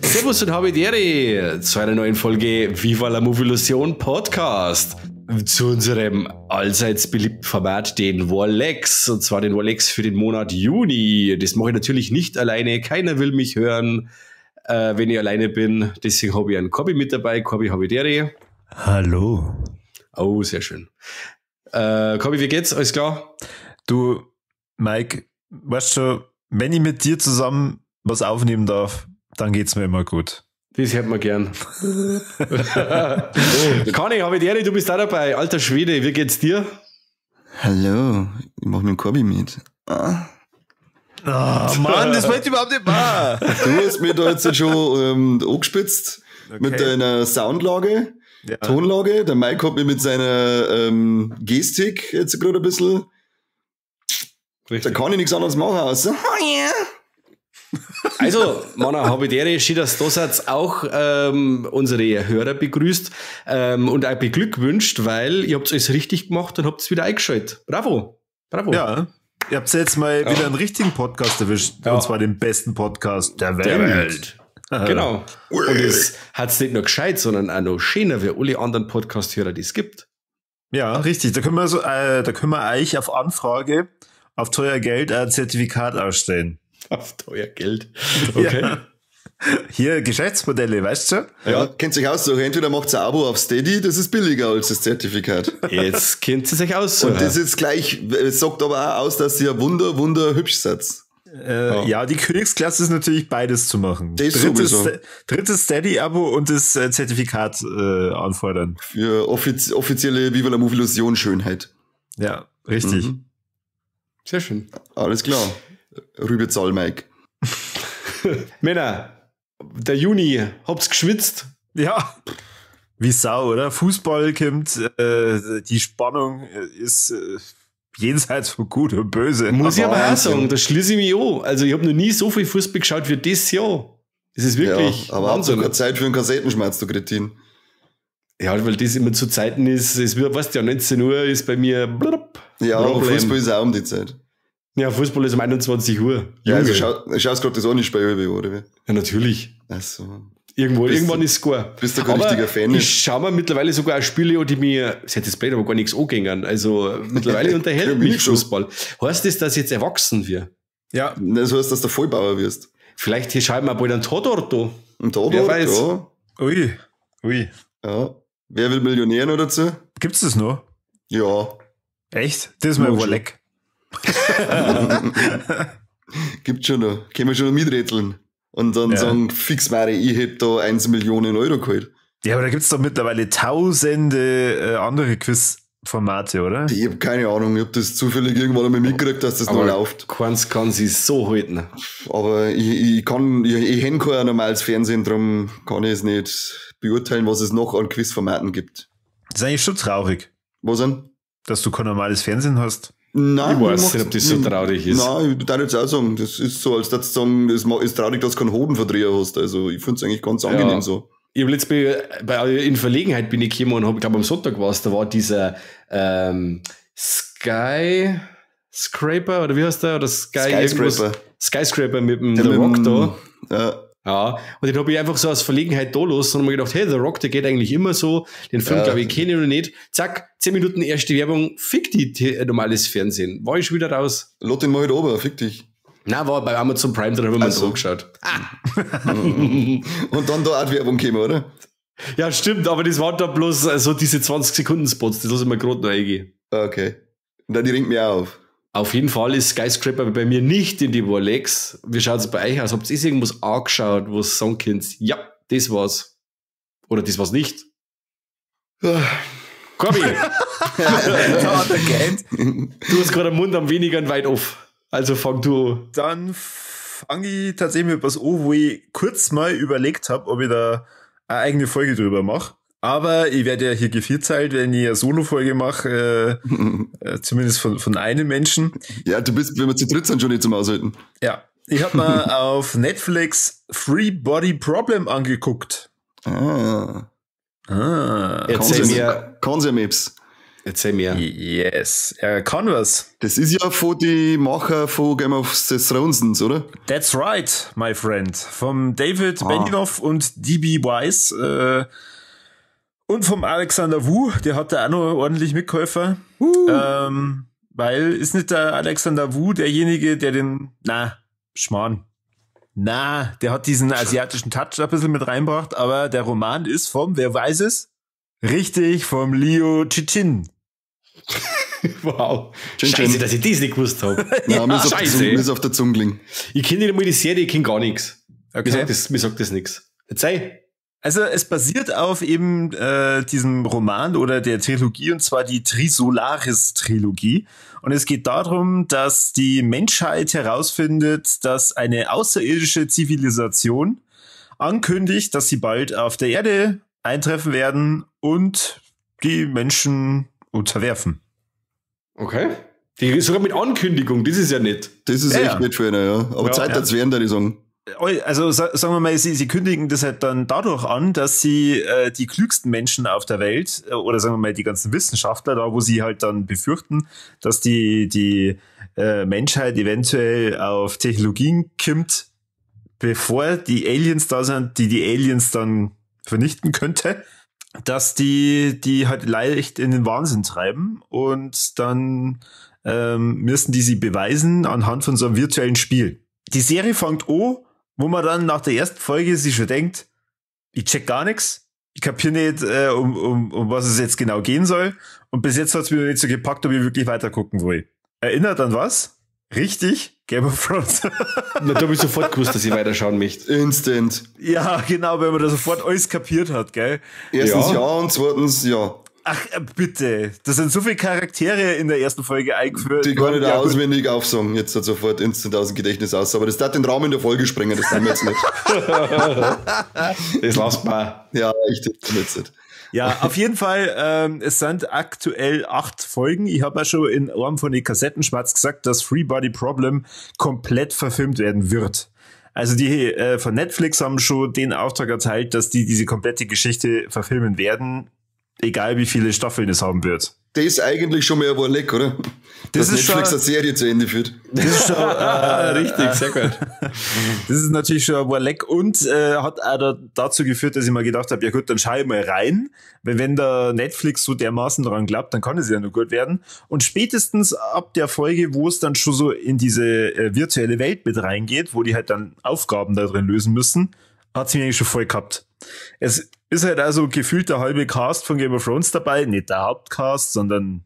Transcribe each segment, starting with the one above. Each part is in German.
Servus und Habidere zu einer neuen Folge Viva la Movilusion Podcast. Zu unserem allseits beliebten Format, den Warlex, und zwar den Warlex für den Monat Juni. Das mache ich natürlich nicht alleine, keiner will mich hören, wenn ich alleine bin. Deswegen habe ich einen Corby mit dabei, Corby Habidere. Hallo. Oh, sehr schön. Corby, wie geht's? Alles klar? Du, Mike, weißt du, wenn ich mit dir zusammen was aufnehmen darf, dann geht's mir immer gut. Das hört man gern. Kani, Habidere, du bist da dabei. Alter Schwede, wie geht's dir? Hallo, ich mach mit dem Corby mit. Ah. Oh, Mann, das wollte ich überhaupt nicht machen. Du hast mir da jetzt schon angespitzt mit deiner Soundlage, ja. Tonlage. Der Mike hat mir mit seiner Gestik jetzt gerade ein bisschen. Richtig. Da kann ich nichts anderes machen außer. Oh yeah. Also, Mana Habidere, schön, dass du da seid, auch unsere Hörer begrüßt und auch beglückwünscht, weil ihr habt es richtig gemacht und habt es wieder eingeschaltet. Bravo. Bravo. Ja, ihr habt jetzt mal wieder einen richtigen Podcast erwischt, und zwar den besten Podcast der Welt. Genau. Und es hat es nicht nur gescheit, sondern auch noch schöner wie alle anderen Podcast-Hörer, die es gibt. Ja, richtig. Da können wir euch auf Anfrage auf teuer Geld ein Zertifikat ausstellen. Auf teuer Geld. Okay. Ja. Hier Geschäftsmodelle, weißt du? Ja, kennt sich aussuchen. Entweder macht ihr ein Abo auf Steady, das ist billiger als das Zertifikat. Jetzt kennt sie sich aussuchen. Und das ist gleich, es sagt aber auch aus, dass ihr wunderhübsch seid. Ja, die Königsklasse ist natürlich beides zu machen. Drittes Steady-Abo und das Zertifikat anfordern. Für offizielle Viva la Movilusion Schönheit. Ja, richtig. Mhm. Sehr schön. Alles klar. Rübezahl, Mike. Männer, der Juni, habt's geschwitzt? Ja, wie Sau, oder? Fußball kommt, die Spannung ist jenseits von Gut und Böse. Muss ich aber auch sagen, da schließe ich mich an. Also ich habe noch nie so viel Fußball geschaut wie das Jahr. Das ist wirklich ja, aber Wahnsinn. Aber Zeit für einen Kassettenschmerz, du Kretin. Ja, weil das immer zu Zeiten ist, weißt du ja, 19 Uhr ist bei mir ja, aber Fußball ist auch um die Zeit. Ja, Fußball ist um 21 Uhr. Ja, also schaust gerade das auch nicht bei ÖB, oder wie? Ja, natürlich. Ach so. Irgendwann ist es gar. Bist du kein richtiger Fan? Ich schaue mir mittlerweile sogar auch Spiele an, die mir, das hätte das blöd, aber gar nichts angehen. Also mittlerweile unterhält mich Fußball. Heißt das, dass ich jetzt erwachsen wir? Ja. Das heißt, dass du Vollbauer wirst. Vielleicht hier schauen wir bald einen Tatort an. Ein Tatort, ja. Ui. Ja. Wer will Millionär noch dazu? Gibt's das noch? Ja. Echt? Das ist mal überleck. Gibt's schon noch. Können wir schon noch miträtseln. Und dann sagen, fix Mare, ich hätte da 1 Million Euro geholt. Ja, aber da gibt's doch mittlerweile tausende andere Quizformate, oder? Ich hab keine Ahnung, ich hab das zufällig irgendwann einmal mitgekriegt, dass das aber noch läuft. Keins kann sich so halten. Aber ich häng kein normales Fernsehen, darum kann ich es nicht beurteilen, was es noch an Quizformaten gibt. Das ist eigentlich schon traurig. Was denn? Dass du kein normales Fernsehen hast. Nein, ich weiß nicht, ob das so traurig ist. Nein, ich darf jetzt auch sagen, das ist so, als dass du sagen, es ist traurig, dass du keinen Hodenverdreher hast. Also ich finde es eigentlich ganz angenehm so. Ich habe letztens in Verlegenheit bin ich gekommen und habe, glaube am Sonntag war es, da war dieser Skyscraper, oder wie heißt der? Oder Skyscraper mit dem The Rock da. Ja, und den habe ich einfach so aus Verlegenheit da los und habe mir gedacht, hey, The Rock, der geht eigentlich immer so, den Film, glaube ich, kenne ich noch nicht. Zack, 10 Minuten erste Werbung, fick die normales Fernsehen. War ich schon wieder raus. Lad den mal halt oben, fick dich. Nein, war bei Amazon Prime, da haben wir mal so geschaut. Und dann da auch Werbung gekommen, oder? Ja, stimmt, aber das waren da bloß so diese 20-Sekunden-Spots, das lasse ich mir gerade noch eingehen. Okay. Und dann die ringt mir auch auf. Auf jeden Fall ist Skyscraper bei mir nicht in die Warlex. Wie schaut es bei euch aus? Habt ihr irgendwas angeschaut, wo es sagen könnt, ja, das war's. Oder das war's nicht? Corby! Du hast gerade den Mund am weniger weit auf. Also fang du an. Dann fange ich tatsächlich mit etwas an, wo ich kurz mal überlegt habe, ob ich da eine eigene Folge drüber mache. Aber ich werde ja hier gevierzeilt, wenn ich eine Solo-Folge mache, zumindest von einem Menschen. Ja, du bist, wenn wir zu dritt sind, schon nicht zum Aushalten. Ja, ich habe mal auf Netflix Free Body Problem angeguckt. Erzähl mir. Concermaps. Erzähl mir. Yes, er kann was. Das ist ja von die Macher von Game of Thrones, oder? That's right, my friend. Vom David Benioff und D.B. Weiss und vom Alexander Wu, der hat da auch noch ordentlich mitgeholfen. Weil ist nicht der Alexander Wu derjenige, der der hat diesen asiatischen Touch ein bisschen mit reinbracht, aber der Roman ist vom, wer weiß es? Richtig, vom Liu Cixin. Wow. Scheiße, dass ich das nicht gewusst habe. Ja, mir ist auf der Zunge liegen. Ich kenne nicht mal die Serie, ich kenne gar nichts. Okay. Mir sagt das nichts. Erzähl. Also es basiert auf eben diesem Roman oder der Trilogie, und zwar die Trisolaris-Trilogie. Und es geht darum, dass die Menschheit herausfindet, dass eine außerirdische Zivilisation ankündigt, dass sie bald auf der Erde eintreffen werden und die Menschen unterwerfen. Okay. Die sogar mit Ankündigung, das ist ja nett. Das ist echt nett für einen, ja. Aber Zeit hat's werden, da die sagen. Also sagen wir mal, sie kündigen das halt dann dadurch an, dass sie die klügsten Menschen auf der Welt oder sagen wir mal die ganzen Wissenschaftler, da wo sie halt dann befürchten, dass die Menschheit eventuell auf Technologien kommt, bevor die Aliens da sind, die Aliens dann vernichten könnte, dass die halt leicht in den Wahnsinn treiben und dann müssen die sie beweisen anhand von so einem virtuellen Spiel. Die Serie fängt an, wo man dann nach der ersten Folge sich schon denkt, ich check gar nichts, ich kapiere nicht, um was es jetzt genau gehen soll, und bis jetzt hat es mir noch nicht so gepackt, ob ich wirklich weiter gucken will. Erinnert an was? Richtig, Game of Thrones. Na, da habe ich sofort gewusst, dass ich weiterschauen möchte. Instant. Ja, genau, weil man da sofort alles kapiert hat, gell? Erstens ja und zweitens ja. Ach, bitte. Da sind so viele Charaktere in der ersten Folge eingeführt. Die kann ich da auswendig aufsagen. Jetzt hat sofort instant aus dem Gedächtnis aus. Aber das darf den Raum in der Folge sprengen, das tun wir jetzt nicht. Das lasst mal. Ja, echt, das jetzt nicht. Ja, auf jeden Fall, es sind aktuell 8 Folgen. Ich habe ja schon in einem von den Kassettenschmatz gesagt, dass Free Body Problem komplett verfilmt werden wird. Also die von Netflix haben schon den Auftrag erteilt, dass die diese komplette Geschichte verfilmen werden, egal wie viele Staffeln es haben wird. Das ist eigentlich schon mehr ein Leck, oder? Das ist Netflix schon, eine Serie zu Ende führt. Das ist schon richtig, sehr gut. Das ist natürlich schon ein Leck und hat auch dazu geführt, dass ich mir gedacht habe, ja gut, dann schau ich mal rein, weil wenn der Netflix so dermaßen dran glaubt, dann kann es ja nur gut werden. Und spätestens ab der Folge, wo es dann schon so in diese virtuelle Welt mit reingeht, wo die halt dann Aufgaben da drin lösen müssen, hat sie mir eigentlich schon voll gehabt. Es ist halt also gefühlt der halbe Cast von Game of Thrones dabei, nicht der Hauptcast, sondern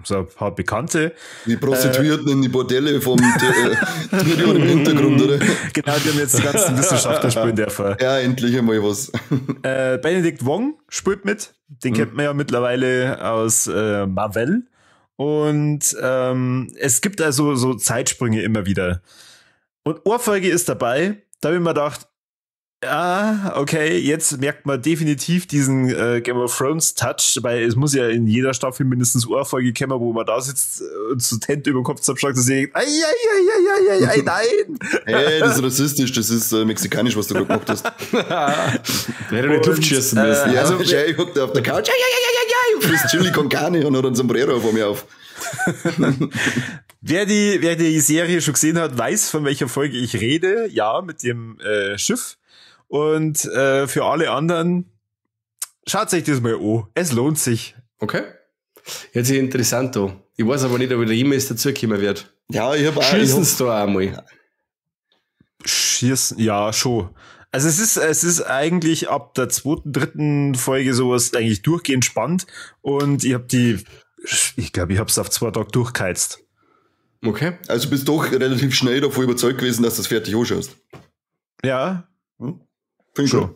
so ein paar Bekannte. Die Prostituierten in die Bordelle vom Tyrion im Hintergrund, oder? Genau, die haben jetzt die ganzen Wissenschaftler spielen dürfen. Ja, endlich einmal was. Benedict Wong spielt mit. Den kennt man ja mittlerweile aus Marvel. Und es gibt also so Zeitsprünge immer wieder. Und Ohrfolge ist dabei. Da habe ich mir gedacht, ja, okay, jetzt merkt man definitiv diesen Game of Thrones Touch, weil es muss ja in jeder Staffel mindestens Ohrfolge kommen, wo man da sitzt und so Hände über den Kopf zusammenschlägt und sagt, ei, nein! Hey, das ist rassistisch, das ist mexikanisch, was du gerade gemacht hast. Der hätte nicht Luft schießen müssen. Ja, also, ich guckte auf der Couch, und frisst Chili con Carne und hat ein Sombrero vor mir auf. Wer die Serie schon gesehen hat, weiß, von welcher Folge ich rede. Ja, mit dem Schiff. Und für alle anderen, schaut euch das mal an. Es lohnt sich. Okay. Jetzt ist interessant da. Ich weiß aber nicht, ob ich da jemals dazukommen wird. Ja, ich habe auch. Schießen's da einmal. Schießen, ja, schon. Also es ist eigentlich ab der 2., 3. Folge sowas eigentlich durchgehend spannend. Und ich glaube, ich habe es auf 2 Tage durchgeheizt. Okay. Also bist doch relativ schnell davon überzeugt gewesen, dass du das fertig anschaust. Ja. Finde ich schon.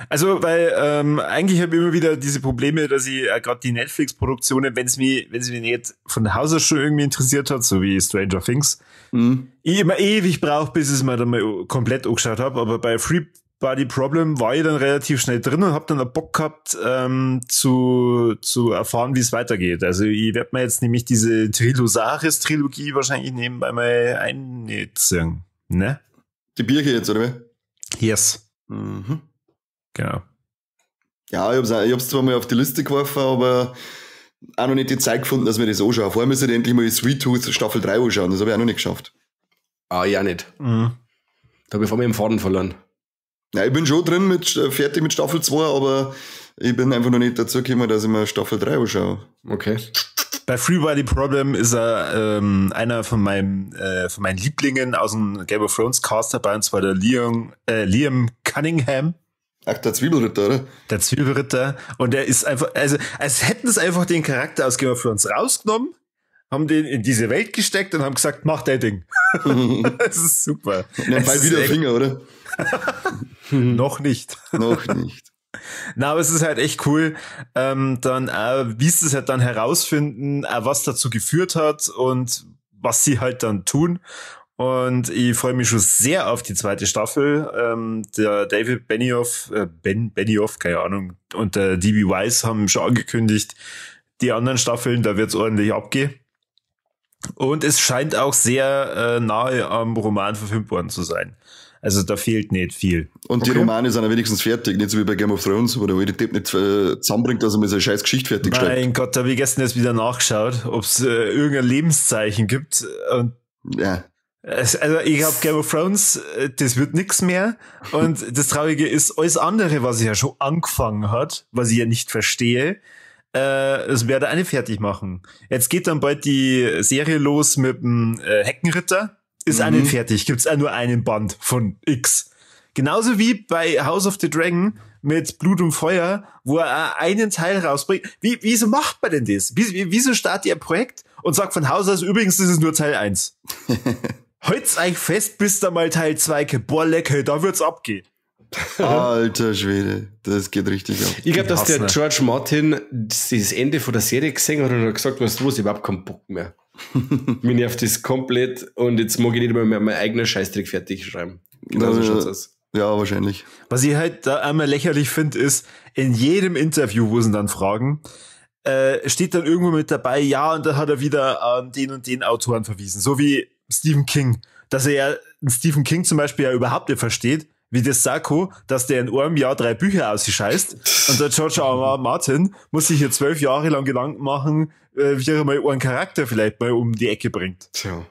Also, weil eigentlich habe ich immer wieder diese Probleme, dass ich gerade die Netflix-Produktionen, wenn es mich nicht von Haus aus schon irgendwie interessiert hat, so wie Stranger Things, ich immer ewig brauche, bis ich es mir dann mal komplett angeschaut habe. Aber bei Free Body Problem war ich dann relativ schnell drin und habe dann einen Bock gehabt, zu erfahren, wie es weitergeht. Also ich werde mir jetzt nämlich diese Trilosaris-Trilogie wahrscheinlich nebenbei mal einziehen. Ne? Die Birche jetzt, oder wie? Yes. Mhm. Genau. Ja, ich hab's zwar mal auf die Liste geworfen, aber auch noch nicht die Zeit gefunden, dass wir das anschauen. Vor allem müssen wir endlich mal Sweet Tooth Staffel 3 anschauen. Das habe ich auch noch nicht geschafft. Ah, ja nicht. Mhm. Da habe ich vor mir im Faden verloren. Ja, ich bin schon drin, fertig mit Staffel 2, aber ich bin einfach noch nicht dazu gekommen, dass ich mir Staffel 3 anschaue. Okay. Bei Free Body Problem ist er einer von meinen Lieblingen aus dem Game of Thrones Cast dabei, und zwar der Liam Cunningham. Ach, der Zwiebelritter, oder? Der Zwiebelritter. Und er ist einfach, also als hätten es einfach den Charakter aus Game of Thrones rausgenommen, haben den in diese Welt gesteckt und haben gesagt, mach dein Ding. Das ist super. Und dann bald wieder Finger, oder? Noch nicht. Noch nicht. Na, aber es ist halt echt cool, dann wie sie es halt dann herausfinden, was dazu geführt hat und was sie halt dann tun. Und ich freue mich schon sehr auf die zweite Staffel. Der David Benioff, Benioff, keine Ahnung, und der D.B. Weiss haben schon angekündigt, die anderen Staffeln, da wird's ordentlich abgehen. Und es scheint auch sehr nahe am Roman verfilmt worden zu sein. Also da fehlt nicht viel. Und die Romane sind ja wenigstens fertig, nicht so wie bei Game of Thrones, wo der alte Typ nicht zusammenbringt, dass er mir so eine scheiß Geschichte fertig schreibt. Mein Gott, da habe ich gestern jetzt wieder nachgeschaut, ob es irgendein Lebenszeichen gibt. Und Ja. also ich glaube, Game of Thrones, das wird nix mehr. Und das Traurige ist, alles andere, was ich ja schon angefangen hat, was ich ja nicht verstehe, das werde ich auch nicht fertig machen. Jetzt geht dann bald die Serie los mit dem Heckenritter. Ist auch nicht fertig. Gibt's auch nur einen Band von X. Genauso wie bei House of the Dragon mit Blut und Feuer, wo er einen Teil rausbringt. Wieso macht man denn das? Wieso startet ihr ein Projekt und sagt von Haus aus, übrigens, das ist nur Teil 1. Halt's euch fest, bis da mal Teil 2 geht. Boah, lecker, da wird's abgehen. Alter Schwede, das geht richtig ab. Ich glaube, dass der George Martin das Ende von der Serie gesehen hat und hat gesagt, weißt du was, ich hab überhaupt keinen Bock mehr. Mir nervt das komplett und jetzt mag ich nicht mehr meinen eigenen Scheißdreck fertig schreiben. Genau so schaut's aus. Ja, wahrscheinlich. Was ich halt da einmal lächerlich finde, ist, in jedem Interview, wo sie dann fragen, steht dann irgendwo mit dabei, ja, und dann hat er wieder an den und den Autoren verwiesen. So wie Stephen King. Dass er ja Stephen King zum Beispiel ja überhaupt nicht versteht, wie das Sacco, dass der in einem Jahr 3 Bücher ausscheißt. Und der George R. R. Martin muss sich hier 12 Jahre lang Gedanken machen, wie er mal einen Charakter vielleicht mal um die Ecke bringt. Tja.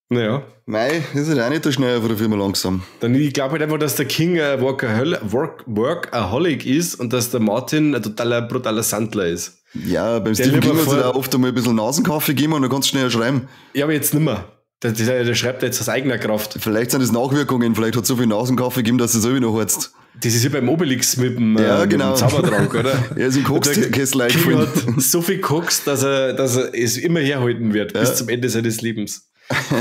Naja. Mei, ist halt auch nicht der Schneider von der Firma langsam. Dann, ich glaube halt einfach, dass der King ein Workaholic ist und dass der Martin ein totaler brutaler Sandler ist. Ja, beim Stephen King hat es auch oft einmal ein bisschen Nasenkaffee gegeben und dann kannst du schneller schreiben. Ja, aber jetzt nimmer. Der schreibt jetzt aus eigener Kraft. Vielleicht sind das Nachwirkungen, vielleicht hat es so viel Nasenkaffee gegeben, dass es so noch heizt. Das ist ja beim Obelix mit dem, ja, mit genau. dem Zaubertrank, oder? Er ist im Kokskessel eingefallen. Hat so viel kokst, dass er es immer herhalten wird, bis zum Ende seines Lebens.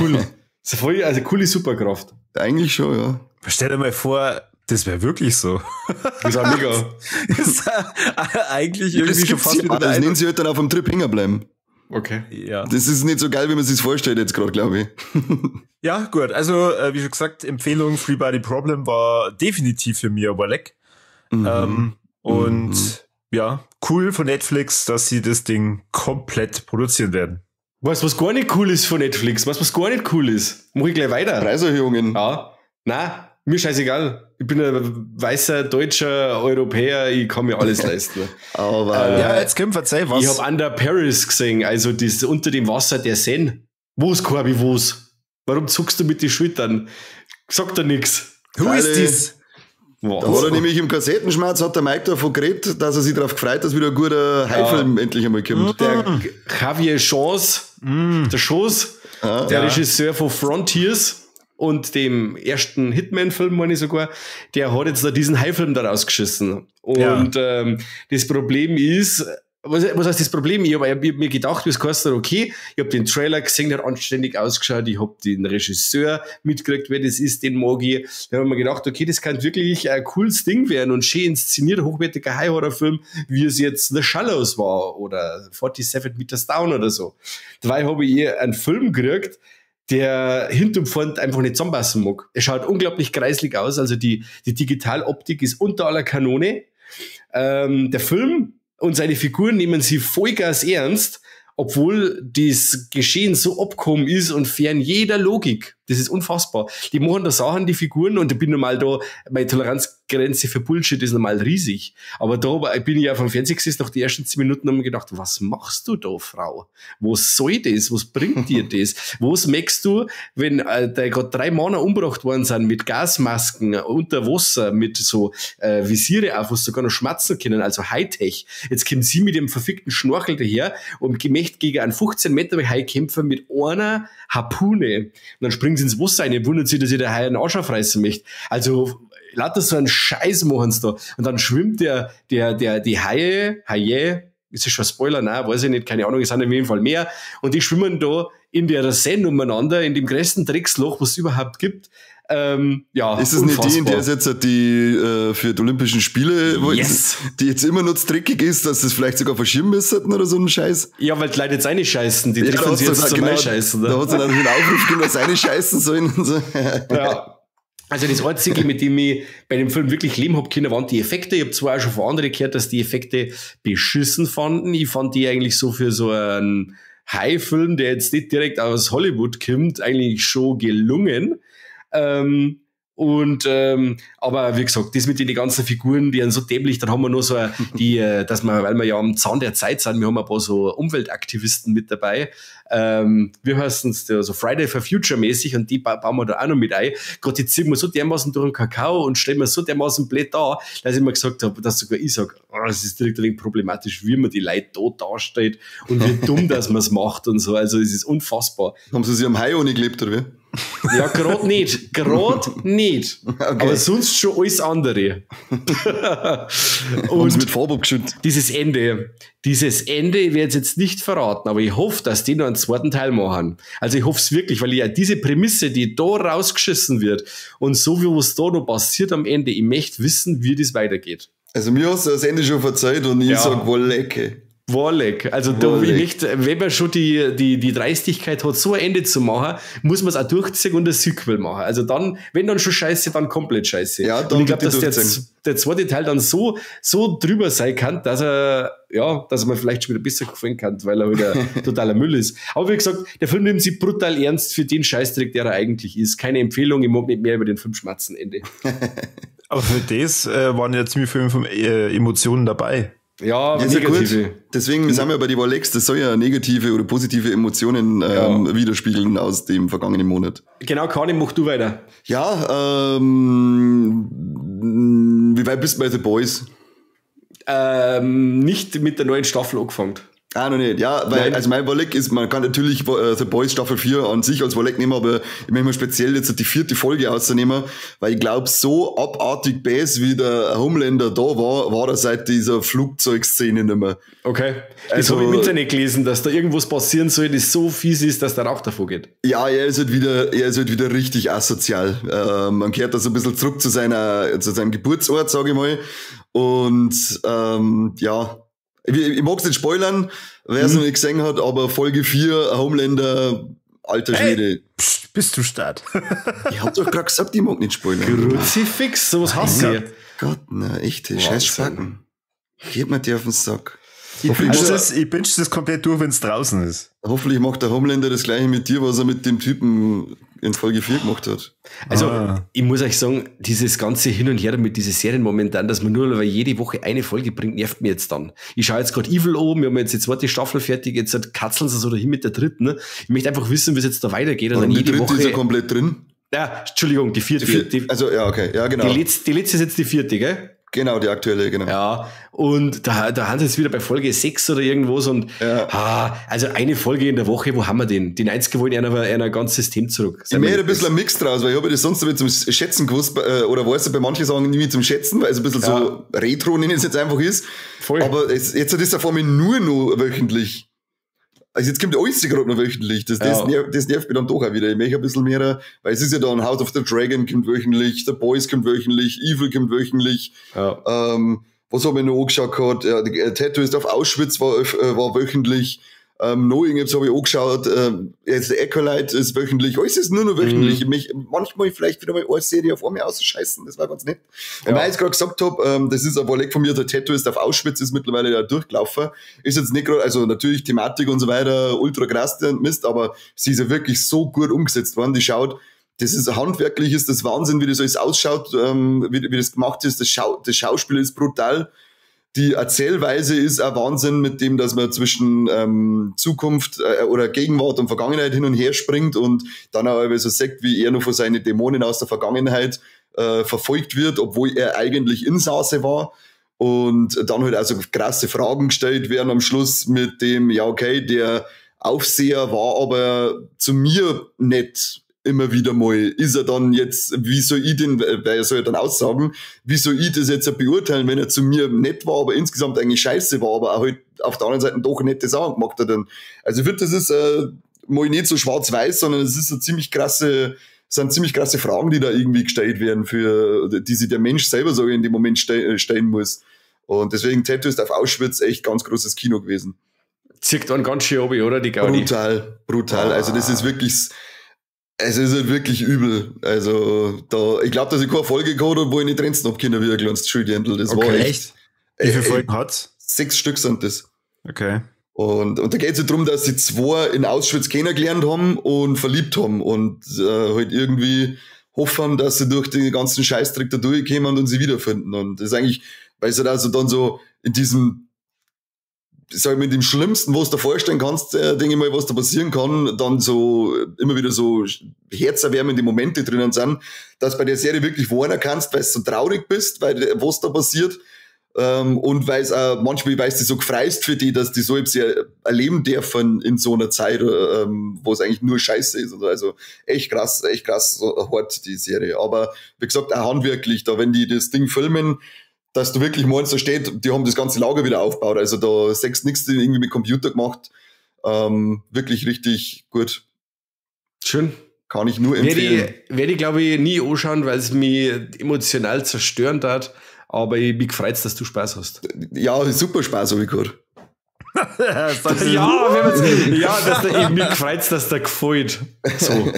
Cool. Voll, also coole Superkraft. Eigentlich schon, ja. Stell dir mal vor, das wäre wirklich so. Das ist auch mega. Das ist eigentlich irgendwie das schon fast wieder das nennen sie halt dann auf dem Trip hängen bleiben. Okay. Ja. Das ist nicht so geil, wie man sich vorstellt jetzt gerade, glaube ich. Ja, gut. Also, wie schon gesagt, Empfehlung Free Body Problem war definitiv für mich aber leck. Ja, cool von Netflix, dass sie das Ding komplett produzieren werden. Was gar nicht cool ist von Netflix, was gar nicht cool ist, mach ich gleich weiter. Preiserhöhungen. Ja. Nein, mir scheißegal. Ich bin ein weißer, deutscher Europäer, ich kann mir alles leisten. Aber ja, jetzt können verzeih was. Ich habe Under Paris gesehen, also das unter dem Wasser der Seine. Wo's, Corby, wo's? Warum zuckst du mit den Schultern? Sag da nix. Who is this? Da hat er nämlich im Kassettenschmerz, hat der Mike davon geredet, dass er sich darauf gefreut, dass wieder ein guter Haifilm endlich einmal kommt. Der Javier Chance, der Schoß, der Regisseur von Frontiers und dem ersten Hitman-Film, meine ich sogar, der hat jetzt da diesen Haifilm da rausgeschissen. Und das Problem ist, was heißt das Problem? Ich hab mir gedacht, wie es kostet, okay, ich habe den Trailer gesehen, der hat anständig ausgeschaut, ich habe den Regisseur mitgekriegt, wer das ist, den mag ich. Da habe ich mir gedacht, okay, das kann wirklich ein cooles Ding werden und schön inszeniert, hochwertiger High-Horror-Film, wie es jetzt The Shallows war oder 47 Meters Down oder so. Dabei habe ich einen Film gekriegt, der hinten und vorne einfach nicht zusammenpassen mag. Er schaut unglaublich kreislig aus, also die Digitaloptik ist unter aller Kanone. Der Film und seine Figuren nehmen sie Vollgas ernst, obwohl das Geschehen so abgehoben ist und fern jeder Logik. Das ist unfassbar. Die machen da Sachen, die Figuren, und ich bin normal da, meine Toleranzgrenze für Bullshit ist normal riesig. Aber da bin ich auf dem Fernseher gesessen, nach den ersten 10 Minuten haben wir gedacht, was machst du da, Frau? Was soll das? Was bringt dir das? Was merkst du, wenn da gerade 3 Männer umgebracht worden sind mit Gasmasken unter Wasser, mit so Visiere auf, was sogar noch schmatzen können, also Hightech. Jetzt kommen sie mit dem verfickten Schnorchel daher und möchte gegen einen 15 Meter Hai kämpfen mit einer Harpune. Und dann springen sie ins Wasser rein, wundert sich, dass ihr der Hai einen Arsch aufreißen möchte. Also, lauter so einen Scheiß machen sie da. Und dann schwimmt die Haie, ist das schon ein Spoiler? Nein, weiß ich nicht, keine Ahnung, es sind auf jeden Fall mehr. Und die schwimmen da in der Seine umeinander, in dem größten Drecksloch, was es überhaupt gibt. Ist es nicht die, in der es jetzt die für die Olympischen Spiele, die jetzt immer noch dreckig ist, dass das vielleicht sogar verschieben müssen oder so ein Scheiß? Ja, weil die Leute jetzt eine scheißen, die treffen sie jetzt zum Einscheißen. Da hat es dann einen Aufruf gegeben, dass eine scheißen sollen und so. Ja. Also das Einzige, mit dem ich bei dem Film wirklich leben hab können, waren die Effekte. Ich habe zwar auch schon von anderen gehört, dass die Effekte beschissen fanden. Ich fand die eigentlich so für so einen High-Film, der jetzt nicht direkt aus Hollywood kommt, eigentlich schon gelungen. Aber wie gesagt, das mit den ganzen Figuren, die sind so dämlich, dann haben wir nur so weil wir ja am Zahn der Zeit sind, wir haben ein paar so Umweltaktivisten mit dabei. Wir heißen es so Friday for Future mäßig, und die bauen wir da auch noch mit ein. Gerade die ziehen wir so dermaßen durch den Kakao und stellen wir so dermaßen blöd da, dass ich mir gesagt habe, dass sogar ich sage, das ist direkt ein wenig problematisch, wie man die Leute da darstellt und wie dumm, dass man es macht und so. Also es ist unfassbar. Haben sie sich am Hai ohne gelebt, oder wie? Ja, gerade nicht. Okay. Aber sonst schon alles andere. Und mit Farbe abgeschüttet. Dieses Ende, ich werde es jetzt nicht verraten, aber ich hoffe, dass die noch einen zweiten Teil machen. Also ich hoffe es wirklich, weil ich ja diese Prämisse, die da rausgeschissen wird und so wie was da noch passiert am Ende, ich möchte wissen, wie das weitergeht. Also mir hast du das Ende schon verzeiht und ich sag wohl lecke. Warleck. Also da, ich möchte, wenn man schon die Dreistigkeit hat, so ein Ende zu machen, muss man es auch durchziehen und ein Sequel machen. Also dann, wenn dann schon scheiße, dann komplett scheiße. Ja, dann und ich glaube, dass der zweite Teil dann so drüber sein kann, dass er mir vielleicht schon wieder besser gefallen kann, weil er wieder totaler Müll ist. Aber wie gesagt, der Film nimmt sich brutal ernst für den Scheißdreck, der er eigentlich ist. Keine Empfehlung, ich mag nicht mehr über den Film schmatzen, Ende. Aber für das waren ja ziemlich viele Emotionen dabei. Ja, das negative. Gut. Deswegen sind wir bei die Warlex, das soll ja negative oder positive Emotionen widerspiegeln aus dem vergangenen Monat. Genau, Karin, mach du weiter. Ja, wie weit bist du bei The Boys? Nicht mit der neuen Staffel angefangen. Noch nicht. Ja, weil, also mein Warleck ist, man kann natürlich The Boys Staffel 4 an sich als Warleck nehmen, aber ich möchte mal speziell jetzt die 4. Folge auszunehmen, weil ich glaube, so abartig bass wie der Homelander da war er seit dieser Flugzeugszene nicht mehr. Okay. Das habe ich im Internet gelesen, dass da irgendwas passieren soll, das so fies ist, dass der Rauch davor geht. Ja, er ist halt wieder richtig asozial. Man kehrt da so ein bisschen zurück zu seinem Geburtsort, sage ich mal. Und, ich mag es nicht spoilern, wer es noch nicht gesehen hat, aber Folge 4, Homelander, alter Schwede. Hey, bist du stark? Ich hab doch gerade gesagt, ich mag nicht spoilern. Kruzifix, sowas hast du. Gott, na, echte Scheißspacken. Geht mir dir auf den Sack. Ich binge das komplett durch, wenn es draußen ist. Hoffentlich macht der Homelander das gleiche mit dir, was er mit dem Typen in Folge 4 gemacht hat. Also, ich muss euch sagen, dieses ganze Hin und Her mit diesen Serien momentan, dass man nur jede Woche eine Folge bringt, nervt mir jetzt dann. Ich schaue jetzt gerade Evil oben, wir haben jetzt die 2. Staffel fertig, jetzt katzeln sie so dahin mit der 3. Ne? Ich möchte einfach wissen, wie es jetzt da weitergeht. Und dann die 3. ist ja komplett drin. Ja, Entschuldigung, die 4. Also, ja, okay, ja, genau. Die letzte ist jetzt die 4, gell? Genau, die aktuelle, genau. Ja, und da haben sie jetzt wieder bei Folge 6 oder irgendwas und also eine Folge in der Woche, wo haben wir den? Die 90er wollen ein ganzes System zurück. Ich mache ein bisschen ein Mix draus, weil ich habe das sonst damit zum Schätzen gewusst, oder weißt du, bei manchen sagen irgendwie zum Schätzen, weil es ein bisschen so Retro, nenne ich es jetzt einfach ist. Voll. Aber jetzt ist der vor mir nur noch wöchentlich. Also jetzt kommt alles gerade noch wöchentlich. Das nervt mich dann doch auch wieder. Ich möchte ein bisschen mehr, weil es ist ja dann House of the Dragon kommt wöchentlich, The Boys kommt wöchentlich, Evil kommt wöchentlich. Ja. Was habe ich noch angeschaut gehabt? Ja, Tattoo ist auf Auschwitz war wöchentlich. Knowing, jetzt habe ich angeschaut, jetzt der Acolyte ist wöchentlich, alles ist nur noch wöchentlich. Manchmal vielleicht wieder mal eine Serie auf einmal ausscheißen, das war ganz nett. Und weil ich jetzt gerade gesagt habe, das ist ein Kollege von mir, der Tattooist auf Auschwitz, ist mittlerweile ja durchgelaufen. Ist jetzt nicht gerade, also natürlich Thematik und so weiter, ultra krass der Mist, aber sie ist ja wirklich so gut umgesetzt worden. Die schaut, das ist handwerklich, ist das Wahnsinn, wie das alles ausschaut, wie das gemacht ist. Das Schauspiel ist brutal. Die Erzählweise ist ein Wahnsinn, mit dem, dass man zwischen Zukunft oder Gegenwart und Vergangenheit hin und her springt und dann auch so sagt, wie er noch von seinen Dämonen aus der Vergangenheit verfolgt wird, obwohl er eigentlich Insasse war. Und dann halt also krasse Fragen gestellt werden am Schluss mit dem, ja okay, der Aufseher war aber zu mir nicht immer wieder mal, ist er dann jetzt, wie soll ich den, weil er soll ja dann aussagen, wie soll ich das jetzt beurteilen, wenn er zu mir nett war, aber insgesamt eigentlich scheiße war, aber auch halt auf der anderen Seite doch nette Sachen gemacht hat. Also ich finde, das ist mal nicht so schwarz-weiß, sondern es ist sind ziemlich krasse Fragen, die da irgendwie gestellt werden, für die sich der Mensch selber so in dem Moment stellen muss. Und deswegen Tattooist auf Auschwitz echt ganz großes Kino gewesen. Zirkt dann ganz schön obi, oder? Die Gaudi. Brutal. Also das ist wirklich, es ist halt wirklich übel. Also ich glaube, dass ich keine Folge gehabt habe, wo ich nicht Grenzen hab können, wie ein kleines Schuldirndl. Das war echt. Wie viele Folgen hat's? 6 Stück sind das. Okay. Und da geht es halt darum, dass sie 2 in Auschwitz kennengelernt haben und verliebt haben und halt irgendwie hoffen, dass sie durch den ganzen Scheißdreck da durchkommen und sie wiederfinden. Und das ist eigentlich, weil es halt also dann so in diesem, sag ich mal, in dem Schlimmsten, was du dir vorstellen kannst, denke ich mal, was da passieren kann, dann so immer wieder so herzerwärmende Momente drinnen sind, dass bei der Serie wirklich warnen kannst, weil du so traurig bist, weil was da passiert, und weil es auch manchmal, weil es dich so gefreist für die, dass die so etwas erleben dürfen in so einer Zeit, wo es eigentlich nur Scheiße ist. Also echt krass, so hart die Serie. Aber wie gesagt, auch handwerklich, da wenn die das Ding filmen, dass du wirklich meinst, da steht, die haben das ganze Lager wieder aufgebaut. Also da sechs nichts irgendwie mit Computer gemacht. Wirklich richtig gut. Schön. Kann ich nur empfehlen. Werde ich, glaube ich, nie anschauen, weil es mich emotional zerstören hat. Aber ich bin gefreut, dass du Spaß hast. Ja, super Spaß habe ich gehabt. Ich bin gefreut, dass der gefällt. So.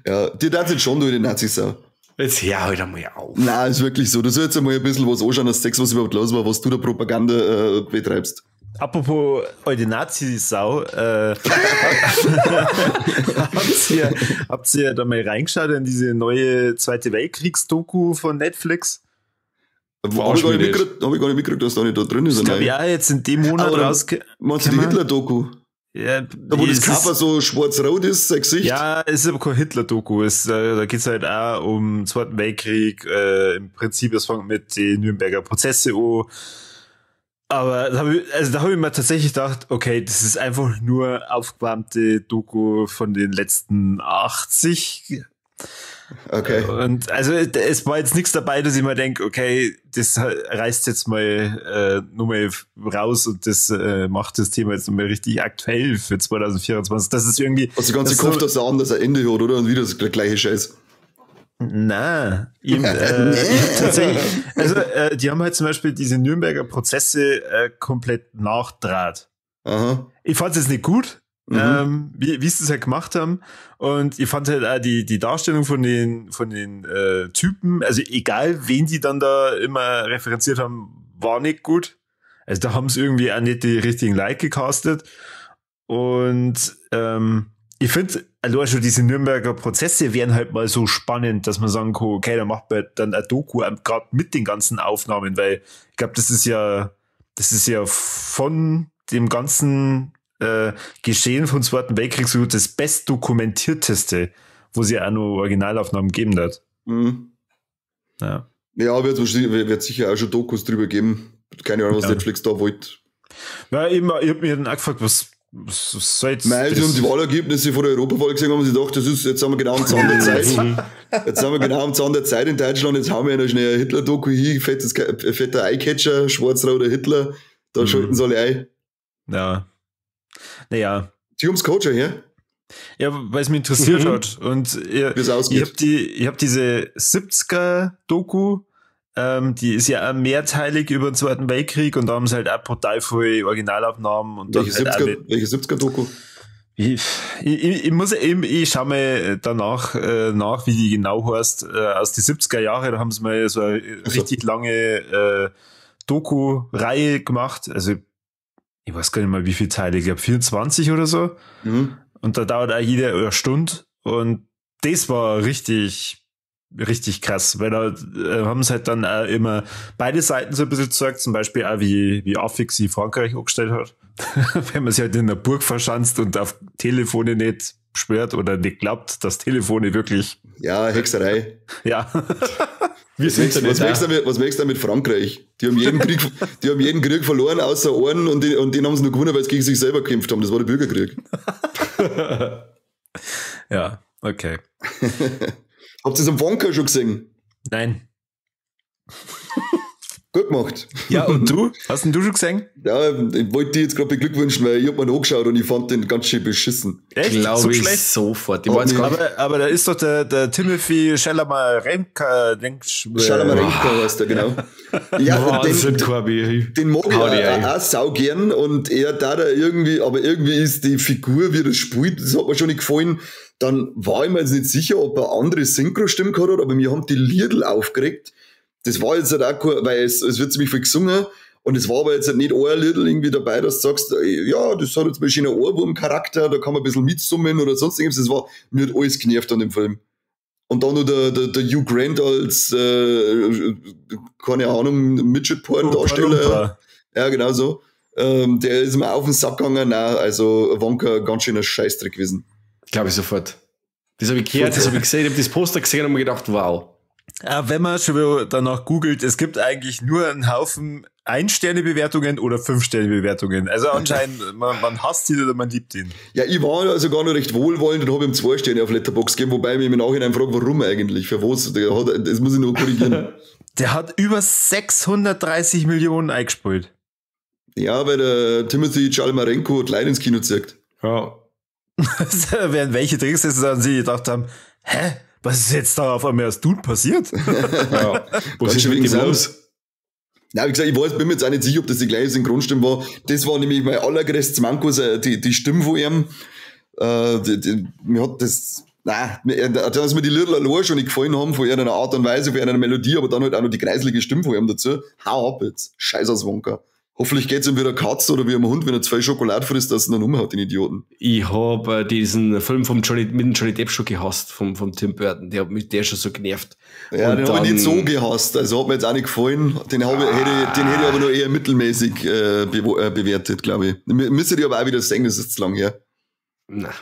Ja, dir darf jetzt schon durch die Nazis-Sau. Jetzt hör halt einmal auf. Nein, ist wirklich so. Du sollst jetzt einmal ein bisschen was anschauen, dass du was überhaupt los war, was du da Propaganda betreibst. Apropos alte Nazi-Sau, habt ihr da mal reingeschaut in diese neue Zweite Weltkriegs-Doku von Netflix? Hab ich gar nicht mitgekriegt, dass da nicht da drin ist. Ich glaube, ja, jetzt in dem Monat meinst du die Hitler-Doku? Ja, da wo das Cover so schwarz-rot ist, sein Gesicht. Ja, es ist aber kein Hitler-Doku. Da geht's halt auch um den Zweiten Weltkrieg. Im Prinzip, es fängt mit den Nürnberger Prozesse an. Aber da hab ich mir tatsächlich gedacht, okay, das ist einfach nur aufgewärmte Doku von den letzten 80. Okay. Und also es war jetzt nichts dabei, dass ich mir denke, okay, das reißt jetzt mal nur mal raus und das macht das Thema jetzt nochmal richtig aktuell für 2024. Das ist irgendwie. Also die ganze Kopf, dass er anders ein Ende hat, oder? Und wieder das gleiche Scheiß. Na, tatsächlich. Also die haben halt zum Beispiel diese Nürnberger Prozesse komplett nachdraht. Aha. Ich fand es jetzt nicht gut. Wie sie es halt gemacht haben. Und ich fand halt auch die Darstellung von den Typen, also egal wen die dann da immer referenziert haben, war nicht gut. Also da haben sie irgendwie auch nicht die richtigen Leute gecastet. Und ich finde, also schon diese Nürnberger Prozesse wären halt mal so spannend, dass man sagen kann, okay, da macht man dann ein Doku gerade mit den ganzen Aufnahmen, weil ich glaube, das ist ja von dem ganzen Geschehen vom Zweiten Weltkrieg so das bestdokumentierteste, wo sie auch noch Originalaufnahmen geben hat. Mhm. Ja, wird sicher auch schon Dokus drüber geben. Keine Ahnung, was Netflix da wollte. Ja, ich hab mir dann auch gefragt, was soll jetzt. Nein, sie haben die Wahlergebnisse von der Europawahl gesehen, haben sie gedacht, jetzt sind wir genau am Zahn der Zeit. Jetzt sind wir genau am Zahn der Zeit in Deutschland, jetzt haben wir ja noch schnell ein Hitler-Doku hin, fetter Eyecatcher, schwarz-roter Hitler, da schalten sie alle ein. Ja. Naja. Sie haben's Coacher her? Ja, weil es mich interessiert hat. Und ich hab diese 70er-Doku Die ist ja auch mehrteilig über den Zweiten Weltkrieg und da haben sie halt auch brutal viele Originalaufnahmen. Und welche 70er-Doku? Ich schau mal danach nach, wie die genau heißt. Aus die 70er Jahre, da haben sie mal so eine richtig lange Doku-Reihe gemacht. Also ich weiß gar nicht mal, wie viele Teile, ich glaube 24 oder so. Mhm. Und da dauert auch jede eine Stunde. Und das war richtig krass, weil da haben sie halt dann auch immer beide Seiten so ein bisschen gezeigt, zum Beispiel auch wie affig sie Frankreich angestellt hat. Wenn man sich halt in der Burg verschanzt und auf Telefone nicht schwört oder nicht glaubt, dass Telefone wirklich... Ja, Hexerei. Ja. Was merkst du mit Frankreich? Die haben jeden Krieg verloren, außer einen, und den haben sie nur gewonnen, weil sie gegen sich selber gekämpft haben. Das war der Bürgerkrieg. Ja, okay. Habt ihr es am Wonka schon gesehen? Nein. Gut gemacht. Ja, und du? Hast du schon gesehen? Ja, ich wollte dir jetzt gerade beglückwünschen, weil ich hab mir ihn angeschaut und ich fand den ganz schön beschissen. Echt? Glaube so ich schlecht? Sofort. Aber da ist doch der Timothy Chalamet-Remka, Chalamet-Remka heißt er, genau. Ja, den mag ich auch sau gern und er da irgendwie, aber irgendwie ist die Figur, wie er das spielt, das hat mir schon nicht gefallen. Dann war ich mir jetzt nicht sicher, ob er andere Synchro-Stimmen gehabt hat, aber mir haben die Liedl aufgeregt. Das war jetzt halt auch cool, weil es wird ziemlich viel gesungen und es war aber jetzt halt nicht ein Liedl irgendwie dabei, dass du sagst, ja, das hat jetzt mal schon einen Ohrwurm-Charakter, da kann man ein bisschen mitsummen oder sonst irgendwas. Das war, mir hat alles genervt an dem Film. Und dann noch der Hugh Grant als, keine Ahnung, Midget-Porn-Darsteller. Ja, genau so. Der ist mir auf den Sack gegangen. Nein, also Wonka, ganz schöner Scheißdreck gewesen. Glaube ich sofort. Das habe ich gehört, das habe ich gesehen, ich habe das Poster gesehen und mir gedacht, wow. Wenn man schon danach googelt, es gibt eigentlich nur einen Haufen 1-Sterne-Bewertungen oder 5-Sterne-Bewertungen. Also anscheinend, man hasst ihn oder man liebt ihn. Ja, ich war also gar noch recht wohlwollend und habe ihm 2 Sterne auf Letterboxd gegeben, wobei ich mich im Nachhinein frage, warum eigentlich? Für was? Das muss ich noch korrigieren. Der hat über 630 Millionen eingespielt. Ja, weil der Timothy Chalamet klein ins Kino zeigt. Ja. Während welche Tricks es an sie gedacht haben, hä? Was ist jetzt da auf einmal aus Dune passiert? Ja, was ist mit dem los? Nein, wie gesagt, bin mir jetzt auch nicht sicher, ob das die gleiche Synchronstimme war. Das war nämlich mein allergrößtes Manko, die Stimme von ihm. Mir hat das, dass mir die Lieder allein schon nicht gefallen haben, von irgendeiner Art und Weise, von irgendeiner Melodie, aber dann halt auch noch die greiselige Stimme von ihm dazu. Hau ab jetzt. Scheiß aus Wonka. Hoffentlich geht's ihm wie eine Katze oder wie ein Hund, wenn er 2 Schokolade frisst, dass er dann umhaut, den Idioten. Ich habe diesen Film mit dem Johnny Depp schon gehasst, vom Tim Burton. Der hat mich schon so genervt. Ja, und den habe ich nicht so gehasst. Also hat mir jetzt auch nicht gefallen. Den hätte ich aber nur eher mittelmäßig bewertet, glaube ich. Müsste ich aber auch wieder sagen, das ist zu lang her. Na,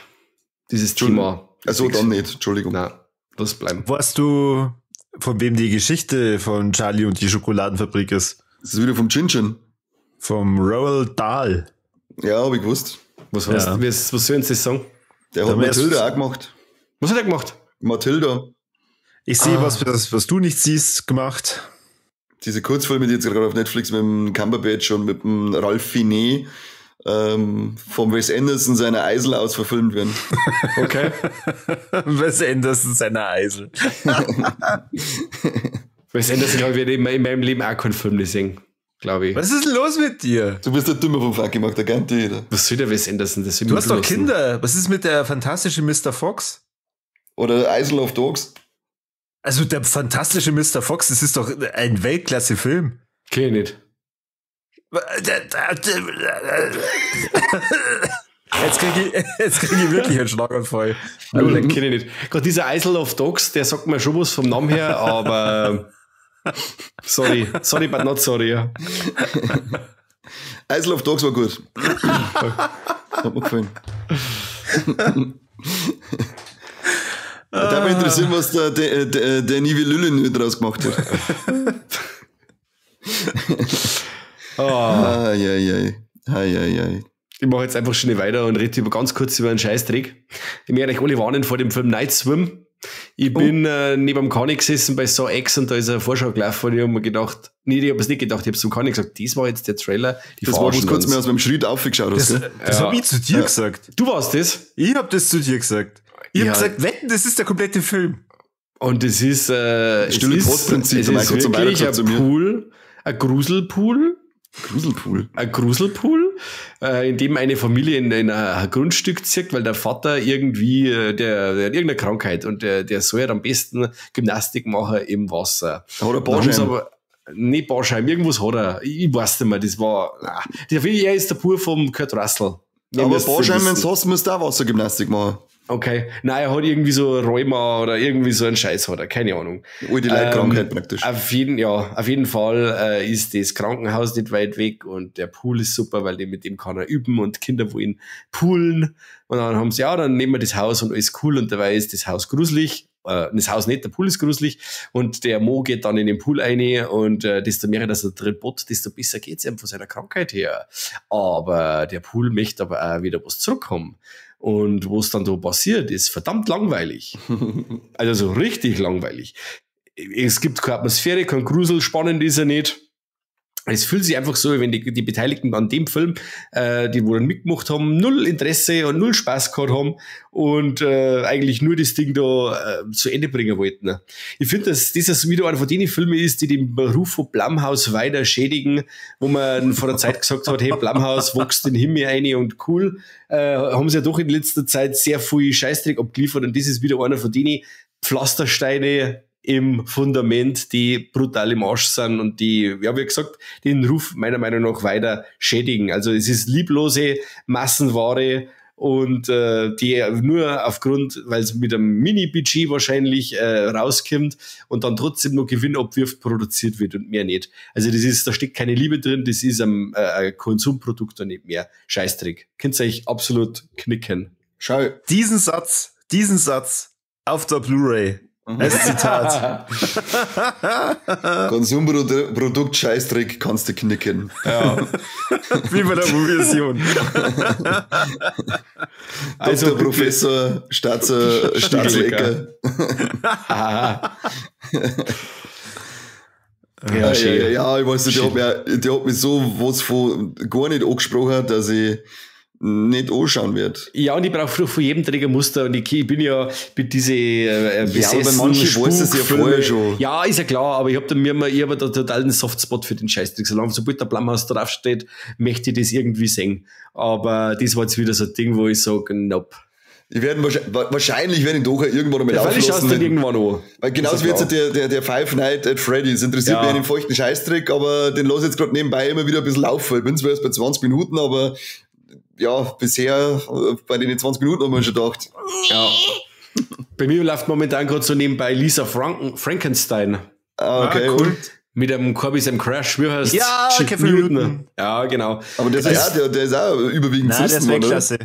dieses Thema. Also dann nicht, Entschuldigung. Na, lass bleiben. Weißt du, von wem die Geschichte von Charlie und die Schokoladenfabrik ist? Das ist wieder vom Chin-Chin. Vom Roald Dahl. Ja, habe ich gewusst. Was sollen sie das sagen? Der hat Matilda auch gemacht. Was hat er gemacht? Matilda. Ich sehe was du nicht siehst, gemacht. Diese Kurzfilme, die jetzt gerade auf Netflix mit dem Cumberbatch und mit dem Ralph Fiennes vom Wes Anderson seiner Eisel aus verfilmt werden. Okay. Wes Anderson seiner Eisel. Wes Anderson, glaube ich, werde in meinem Leben auch keinen Film sehen. Glaube ich. Was ist denn los mit dir? Du bist der Dümmer vom Fuck gemacht, der kennt jeder. Was soll der Wes Anderson? Du hast doch Kinder. Was ist mit der fantastische Mr. Fox? Oder Isle of Dogs? Also der fantastische Mr. Fox, das ist doch ein Weltklasse-Film. Kenn ich nicht. Jetzt krieg ich wirklich einen Schlaganfall. Also, den kenn ich nicht. Gerade dieser Isle of Dogs, der sagt mir schon was vom Namen her, aber sorry, but not sorry. Ja. Isle of Dogs war gut. Hat mir gefallen. Da würde mich interessieren, was der Nivi Lüllen draus gemacht hat. Ich mache jetzt einfach schnell weiter und rede ganz kurz über einen Scheißdreck. Ich möchte euch alle warnen vor dem Film Night Swim. Ich bin neben dem Kani gesessen bei Saw X und da ist eine Vorschau gelaufen und ich habe mir gedacht, ich habe es nicht gedacht, ich habe es zum Kani gesagt, das war jetzt der Trailer. Das war, wo du kurz mehr aus meinem Schritt aufgeschaut hast. Das habe ich zu dir gesagt. Du warst das? Ich habe das zu dir gesagt. Ich habe gesagt, wetten, das ist der komplette Film. Und es ist, Stille Postprinzip, es ist wirklich ein Pool, ein Gruselpool. Ein Gruselpool, in dem eine Familie in ein Grundstück zieht, weil der Vater irgendwie, der hat irgendeine Krankheit und der soll ja am besten Gymnastik machen im Wasser. Hat er Barschein? Nicht Barschein, irgendwas hat er. Ich weiß nicht mehr, das war, er ist der Pur vom Kurt Russell. Aber Barschein, wenn du hast, musst du auch Wassergymnastik machen. Okay. Nein, er hat irgendwie so Rheuma oder irgendwie so einen Scheiß hat er, keine Ahnung. Die Leitkrankheit praktisch. Auf jeden Fall ist das Krankenhaus nicht weit weg und der Pool ist super, weil mit dem kann er üben und Kinder wollen poolen. Und dann haben sie, dann nehmen wir das Haus und alles cool und dabei ist das Haus gruselig. Das Haus nicht, der Pool ist gruselig und der Mo geht dann in den Pool rein und desto mehr, dass er drin bot, desto besser geht's ihm von seiner Krankheit her. Aber der Pool möchte aber auch wieder was zurückhaben. Und was dann da passiert, ist verdammt langweilig. Also so richtig langweilig. Es gibt keine Atmosphäre, kein Grusel, spannend ist er nicht. Es fühlt sich einfach so, wenn die Beteiligten an dem Film, die wo dann mitgemacht haben, null Interesse und null Spaß gehabt haben und eigentlich nur das Ding da zu Ende bringen wollten. Ich finde, dass das wieder einer von den Filmen ist, die den Beruf von Blumhouse weiter schädigen, wo man vor der Zeit gesagt hat, hey, Blumhouse wächst den Himmel rein und cool. Haben sie ja doch in letzter Zeit sehr viel Scheißdreck abgeliefert und das ist wieder einer von denen Pflastersteine im Fundament, die brutal im Arsch sind und die, ja, wie gesagt, den Ruf meiner Meinung nach weiter schädigen. Also es ist lieblose Massenware und die nur aufgrund, weil es mit einem Mini-Budget wahrscheinlich rauskommt und dann trotzdem noch Gewinn abwirft, produziert wird und mehr nicht. Also da steckt keine Liebe drin, das ist ein Konsumprodukt und nicht mehr. Scheißdreck. Könnt ihr euch absolut knicken. Schau. Diesen Satz auf der Blu-ray. Als Zitat. Konsumprodukt Scheißdreck kannst du knicken. Ja. Wie bei der Version. Also Professor Staatslecker. Ja, ich weiß nicht, der hat mich so was von gar nicht angesprochen, dass ich nicht anschauen wird. Ja, und ich brauche von jedem Trägermuster und ich bin ja mit diese aber bei manchen weiß es ja vorher schon. Ja, ist ja klar, aber ich habe da total einen Softspot für den Scheißdreck. Sobald der Blumhouse draufsteht, möchte ich das irgendwie sehen. Aber das war jetzt wieder so ein Ding, wo ich sage, nope. Ich werde wahrscheinlich werden doch irgendwann einmal laufen lassen. Dann irgendwann an. Weil genauso wie jetzt der Five Nights at Freddy's interessiert mich einen feuchten Scheißdreck, aber den lasse ich jetzt gerade nebenbei immer wieder ein bisschen laufen. Ich bin zwar erst bei 20 Minuten, aber ja, bisher bei den 20 Minuten haben wir schon gedacht. Ja. Bei mir läuft momentan gerade so nebenbei Lisa Frankenstein. Okay, cool. Mit einem Corby Sam Crash, wie heißt ja, Kevin Newton. Ja, genau. Aber der ist auch überwiegend Nein, der ist Weltklasse.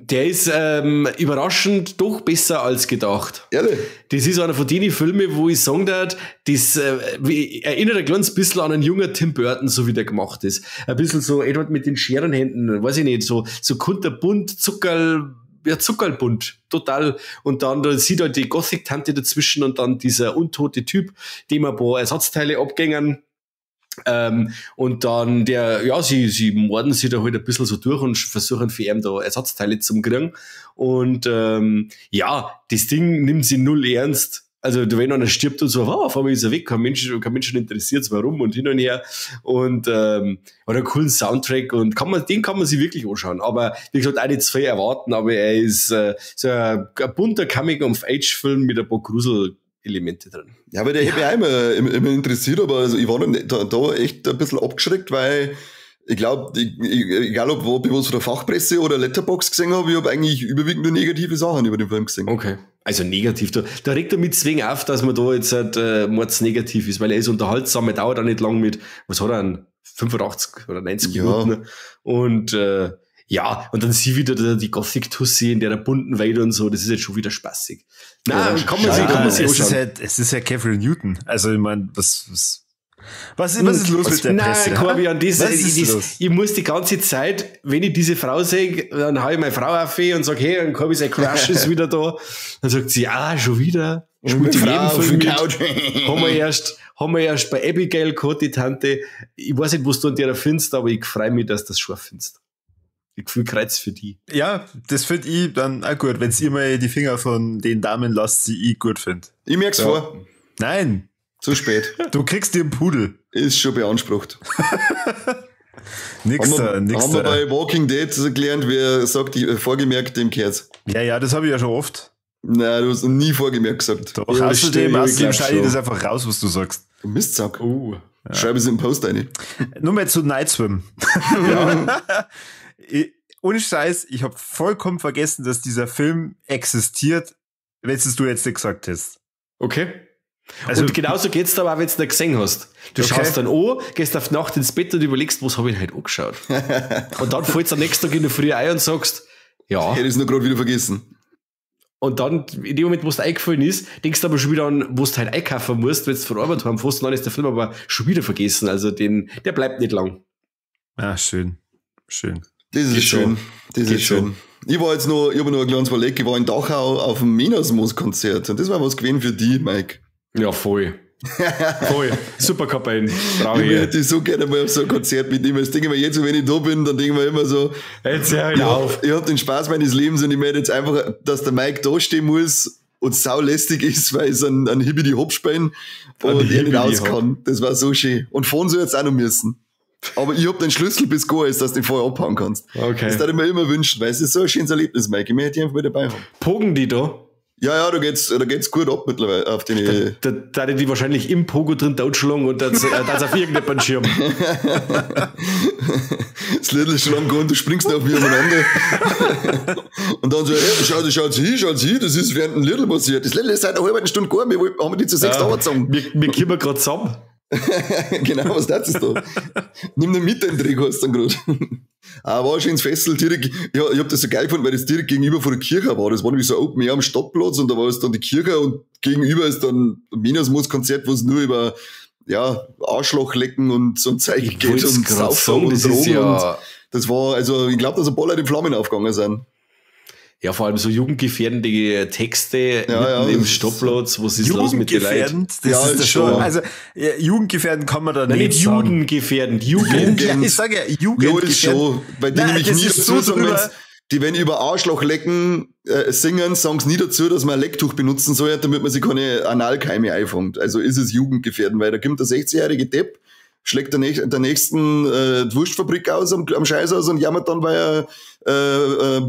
Der ist überraschend doch besser als gedacht. Ehrlich? Das ist einer von den Filmen, wo ich sagen darf, das erinnert ein kleines bisschen an einen jungen Tim Burton, so wie der gemacht ist. Ein bisschen so Edward mit den Scherenhänden, weiß ich nicht, so kunterbunt, zuckerlbunt, total. Und dann da sieht halt die Gothic-Tante dazwischen und dann dieser untote Typ, dem ein paar Ersatzteile abgängen. Und dann sie morden sich da halt ein bisschen so durch und versuchen für ihn da Ersatzteile zu kriegen. Und das Ding nimmt sie null ernst. Also wenn einer stirbt und so, auf einmal ist er weg, kein Mensch interessiert es, warum und hin und her. Und hat einen coolen Soundtrack und den kann man sich wirklich anschauen. Aber wie gesagt, auch nicht zu viel erwarten, aber er ist so ein bunter Coming-of-Age-Film mit ein paar Grusel-Elemente drin. Ja, aber der hätte mich auch immer interessiert, aber also ich war dann da echt ein bisschen abgeschreckt, weil ich glaube, egal ob ich was von der Fachpresse oder Letterboxd gesehen habe, ich habe eigentlich überwiegend nur negative Sachen über den Film gesehen. Okay. Also negativ. Da regt er mit zwingen auf, dass man da jetzt halt mords negativ ist, weil er ist unterhaltsam, er dauert auch nicht lang mit, was hat er, 85 oder 90 Minuten. Und und dann sie wieder die Gothic-Tussi in der bunten Weide und so, das ist jetzt schon wieder spaßig. Nein, kann man sich anschauen. Es ist ja Kevin Newton. Also ich meine, was ist los mit der Presse? Nein, Corby, ich muss die ganze Zeit, wenn ich diese Frau sehe, dann hau ich meine Frau auf und sage, hey, und Corby, sein Crush ist wieder da. Dann sagt sie, schon wieder. Mit Frau auf der Couch. haben wir erst bei Abigail gehabt, die Tante. Ich weiß nicht, was du an der findest, aber ich freue mich, dass du das scharf findest. Gefühl kreuz für die. Ja, das finde ich dann auch gut, wenn ihr mal die Finger von den Damen lasst, die ich gut finde. Ich merk's vor. Nein. Zu spät. Du kriegst dir einen Pudel. Ist schon beansprucht. Nix da. Haben wir bei Walking Dead gelernt, wer sagt, vorgemerkt, dem kehrt's. Ja, das habe ich ja schon oft. Nein, du hast noch nie vorgemerkt gesagt. Doch, Ja, außerdem stimmt, schneide ich das einfach raus, was du sagst. Du Mistsack. Ja. Schreib es in den Post rein. Nur mal zu Night Swim. Ohne Scheiß, ich habe vollkommen vergessen, dass dieser Film existiert, wenn es du jetzt nicht gesagt hast. Okay. Also, und genauso geht's da aber auch, wenn du nicht gesehen hast. Du schaust dann an, gehst auf die Nacht ins Bett und überlegst, was habe ich heute angeschaut. Und dann fällst du am nächsten Tag in der Früh ein und sagst, ja. Hätte ich es nur gerade wieder vergessen. Und dann, in dem Moment, wo es eingefallen ist, denkst du aber schon wieder an, wo du halt einkaufen musst, wenn du von Arbeit heimfährst, und dann ist der Film aber schon wieder vergessen. Also der bleibt nicht lang. Ah, schön. Schön. Das ist schön. Das ist schön. Ich habe noch ein kleines Überleg, ich war in Dachau auf dem Menasmus-Konzert und das war was gewesen für die, Mike. Ja, voll. Voll. Super Kapellen. Brauche Ich ich. hätte so gerne mal auf so ein Konzert mitnehmen. Das denke ich mir jetzt, wenn ich da bin, dann denke ich mir immer so, Jetzt hör halt auf. ich hab den Spaß meines Lebens und ich möchte jetzt einfach, dass der Mike da stehen muss und saulästig ist, weil es ein Hibbidi-Hop spielen und er nicht aus kann. Das war so schön. Und fahren soll jetzt auch noch müssen. Aber ich hab den Schlüssel bis go ist, dass du den vorher abhauen kannst. Okay. Das würde ich mir immer wünschen, weil es ist so ein schönes Erlebnis, Mike. Ich möchte dich einfach mal dabei haben. Pogen die da? Ja, da geht's gut ab mittlerweile auf den. Da die wahrscheinlich im Pogo drin totschlagen und das auf irgendeinen Schirm. Das Lidl ist schon lang gegangen, du springst auf wie umeinander. Und dann so, hey, schaut sie, das ist während dem Lidl passiert. Das Lidl ist seit einer halben Stunde gegangen, wir haben die zu 6 angezogen. Wir kommen gerade zusammen. Genau, was das ist da? Nimm den mit, den Trick hast du dann gerade. War schon ins Festival direkt, ja, ich hab das so geil gefunden, weil das direkt gegenüber von der Kirche war. Das war nämlich so Open Air am Stadtplatz und da war es dann die Kirche und gegenüber ist dann ein Menasmus-Konzert, wo es nur über, Arschlochlecken und so ein Zeug geht und Saufen und Drogen und das war, also, ich glaube, dass ein paar Leute in Flammen aufgegangen sind. Ja, vor allem so jugendgefährdende Texte mitten im Stadtplatz, was ist los mit den Leuten? Das ist schon. Also, jugendgefährdend kann man da nicht sagen. Jugendgefährdend, Ich sage ja, jugendgefährdend. Ja, ist schon. Bei denen nämlich nie dazu sagen, die, wenn über Arschlochlecken singen, sagen sie nie dazu, dass man ein Lecktuch benutzen soll, damit man sich keine Analkeime einfängt. Also ist es jugendgefährdend, weil da kommt der 60-jährige Depp, schlägt der nächsten die Wurstfabrik aus am Scheiß aus und jammert dann, weil er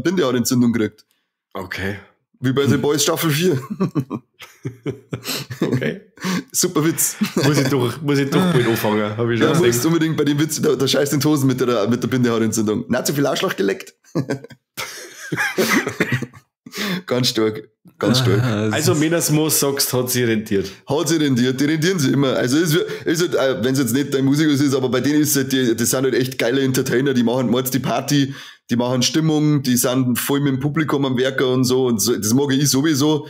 Bindehautentzündung kriegt. Okay. Wie bei The Boys Staffel 4. Okay. Super Witz. Muss ich doch bald anfangen, habe ich schon gesehen. Musst unbedingt bei dem Witz, da scheißt den Hosen mit der Bindehautentzündung. Nicht zu viel Arschloch geleckt. Ganz stark. Also Menasmus, sagst, hat sich rentiert. Die rentieren sich immer. Also ist halt, wenn es jetzt nicht dein Musikus ist, aber bei denen ist halt, das sind halt echt geile Entertainer, die machen mords die Party, die machen Stimmung, die sind voll mit dem Publikum am Werker und so, das mag ich sowieso.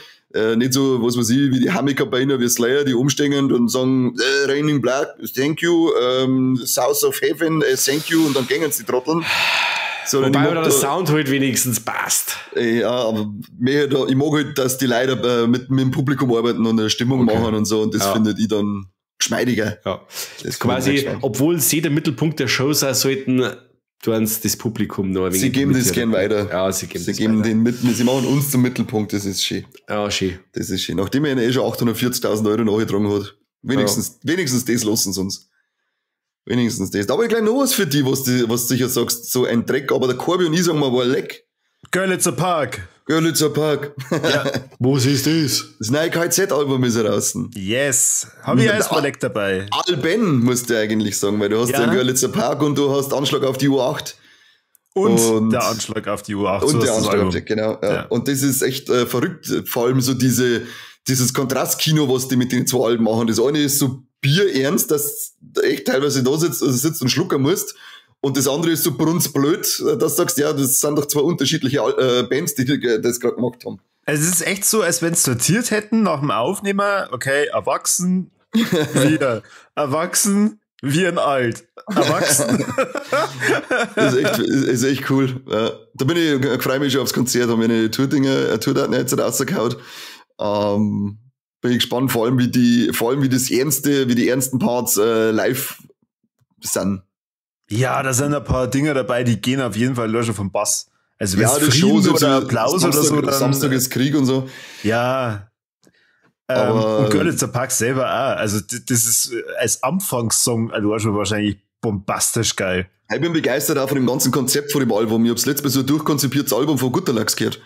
Nicht so, was weiß ich, wie die Hamiker bei ihnen, wie Slayer, die umstehen und sagen, Raining Blood, thank you, South of Heaven, thank you, und dann gehen sie die Trotteln. So, wobei der Sound halt wenigstens passt. Ja, aber ich mag halt, dass die Leute mit dem Publikum arbeiten und eine Stimmung machen und so, und das findet ich dann geschmeidiger. Ja. Das quasi, obwohl sie der Mittelpunkt der Show sein sollten, tun sie das Publikum noch ein wenig. Sie geben das gern weiter. Ja, sie geben sie machen uns zum Mittelpunkt, das ist schön. Ja, schön. Das ist schön. Nachdem er schon 840.000 Euro nachgetragen hat. Wenigstens das lassen sie uns. Wenigstens das. Aber ich gleich noch was für die, was du sicher sagst, so ein Dreck, aber der Corby und ich sagen mal, war leck. Görlitzer Park. Ja. Was ist das? Das neue KZ-Album ist raus. Yes. Hab ich als Projekt dabei. Alben, musst du eigentlich sagen, weil du hast ja Görlitzer Park und du hast Anschlag auf die U8. Und der Anschlag auf die U8. Und der Anschlag auf die, genau. Ja. Und das ist echt verrückt. Vor allem so dieses Kontrastkino, was die mit den zwei Alben machen. Das eine ist so bierernst, dass du echt teilweise da sitzt und schlucken musst. Und das andere ist so brunzblöd, dass du sagst, ja, das sind doch zwei unterschiedliche Bands, die das gerade gemacht haben. Also es ist echt so, als wenn sie sortiert hätten nach dem Aufnehmer, okay, erwachsen, wieder, erwachsen, wie ein alt. Erwachsen. Das ist echt cool. Ja. Da freue mich schon aufs Konzert, haben wir eine Tourdaten jetzt rausgehauen. Bin ich gespannt, vor allem wie die ernsten Parts live sind. Ja, da sind ein paar Dinge dabei, die gehen auf jeden Fall löschen vom Bass. Also wenn Ja, es das Frieden schon, oder Applaus oder so, dann... Samstag ist Krieg und so. Ja. Und Görlitzer Park selber auch. Also das ist als Anfangssong, also schon wahrscheinlich bombastisch geil. Ich bin begeistert auch von dem ganzen Konzept von dem Album. Ich habe das letzte Mal so ein durchkonzipiertes Album von Gutterlachs gehört.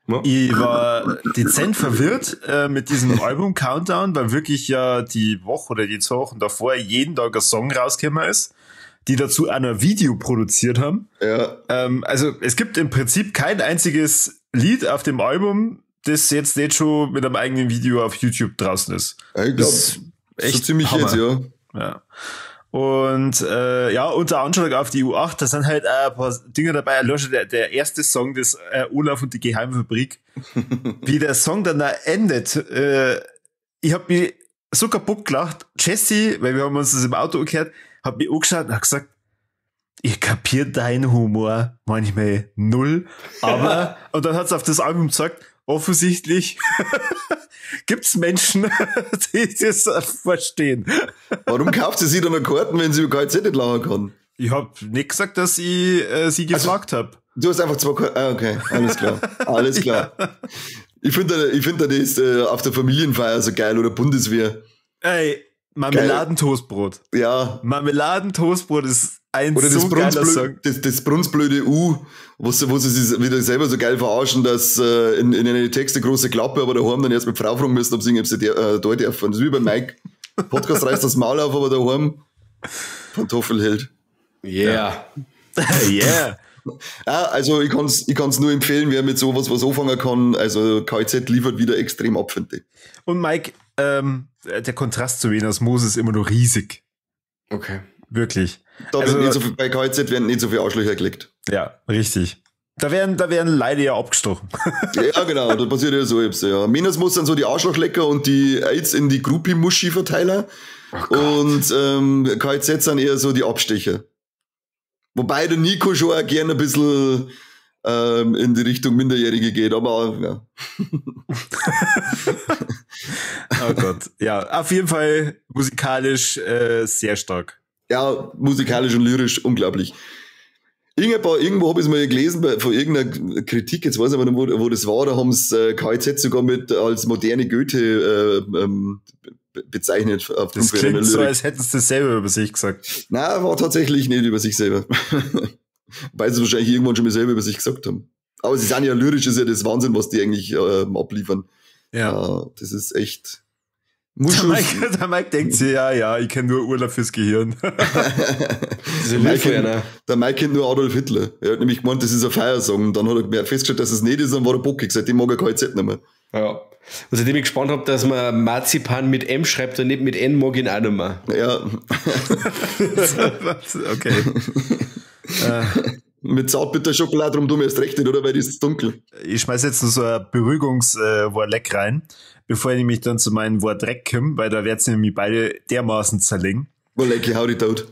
Ja. Ich war dezent verwirrt mit diesem Album-Countdown, weil wirklich ja die Woche oder die 2 Wochen davor jeden Tag ein Song rausgekommen ist, die dazu auch noch ein Video produziert haben. Ja. Also es gibt im Prinzip kein einziges Lied auf dem Album, das jetzt nicht schon mit einem eigenen Video auf YouTube draußen ist. Ja, ich glaube, so ziemlich Hammer. Jetzt, ja. Und unter Anschlag auf die U8, da sind halt auch ein paar Dinge dabei. Der erste Song des Olaf und die Geheimfabrik. Wie der Song dann da endet. Ich hab mich so kaputt gelacht. Jesse, weil wir haben uns das im Auto gehört, hat mich angeschaut und hat gesagt, ich kapier deinen Humor manchmal null, aber, und dann hat es auf das Album gesagt, offensichtlich gibt's Menschen, die das verstehen. Warum kauft sie sich dann noch Karten, wenn sie über KZ nicht lachen kann? Ich hab nicht gesagt, dass ich sie gefragt habe. Du hast einfach 2 Karten. Ah, okay, alles klar. Alles klar. Ich finde das auf der Familienfeier so geil oder Bundeswehr. Ey, Marmeladentoastbrot. Ja. Marmeladentoastbrot ist ein oder so geiler Song. Das brunzblöde U, wo sie sich wieder selber so geil verarschen, dass in eine Texte große Klappe, aber daheim dann erst mit Frau fragen müssen, ob sie da dürfen. Das ist wie bei Mike. Podcast reißt das Maul auf, aber daheim Pantoffel hält. Yeah. Yeah. Ja, also ich kann's nur empfehlen, wer mit sowas was anfangen kann. Also KZ liefert wieder extrem ab, finde ich. Und Mike, der Kontrast zu Venus Mose ist immer noch riesig. Okay. Wirklich. Bei KZ werden nicht so viele Arschlöcher gelegt. Ja, richtig. Da werden Leute ja abgestochen. Ja, genau, das passiert ja so. Ja. Venus Mose sind so die Arschlochlecker und die AIDS in die Groupie-Muschi-Verteiler. Und KZ sind eher so die Abstecher. Wobei der Nico schon auch gerne ein bisschen in die Richtung Minderjährige geht, aber ja. Oh Gott. Ja, auf jeden Fall musikalisch sehr stark. Ja, musikalisch und lyrisch unglaublich. Irgendwo habe ich es mal gelesen, von irgendeiner Kritik, jetzt weiß ich aber nicht, wo das war, da haben es KIZ sogar als moderne Goethe bezeichnet. Das klingt so, als hätten sie das selber über sich gesagt. Nein, war tatsächlich nicht über sich selber. Weil sie wahrscheinlich irgendwann schon mal selber über sich gesagt haben. Aber sie sind ja lyrisch, ist ja das Wahnsinn, was die eigentlich abliefern. Ja. Das ist echt... Der Mike denkt sich, ja, ich kenne nur Urlaub fürs Gehirn. Der Mike kennt nur Adolf Hitler. Er hat nämlich gemeint, das ist ein Feiersong. Und dann hat er festgestellt, dass es nicht ist, und war er bockig. Seitdem mag er KZ nicht mehr. Ja. Und seitdem ich gespannt habe, dass man Marzipan mit M schreibt und nicht mit N, mag ich ihn auch nicht mehr. Ja. Okay. Mit zartbitter Schokolade drum tun wir erst recht nicht, oder? Weil die ist dunkel. Ich schmeiß jetzt nur so ein Beruhigungswort rein, bevor ich nämlich dann zu meinem Wort Dreck komme, weil da werden sie nämlich beide dermaßen zerlegen. Lecky, hau die tot.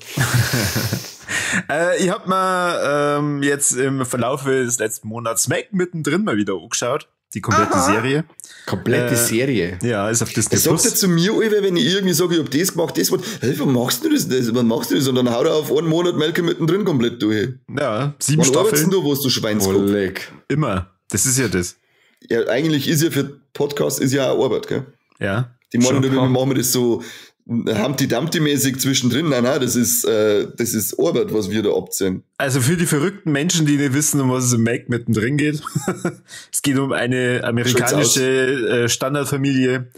Ich hab mir jetzt im Verlauf des letzten Monats Mac mittendrin mal wieder angeschaut. Die komplette Serie. Komplette Serie? Ja, ist auf Disney+. Das sagt er zu mir, Alter, wenn ich irgendwie sage, ich hab das gemacht, das war, hey, wann machst du das? Wann machst du das? Und dann haut er auf einen Monat Melke mittendrin komplett durch. Ja, 7 Staffeln. Du, wo du Schweinskopf? Immer. Das ist ja das. Ja, eigentlich ist ja für Podcast ist ja auch Arbeit, gell? Ja. Die meinen, wir machen das so Humpty-Dumpty-mäßig zwischendrin. Nein, das ist Arbeit, was wir da abziehen. Also für die verrückten Menschen, die nicht wissen, um was es im Make mittendrin geht. Es geht um eine amerikanische Standardfamilie,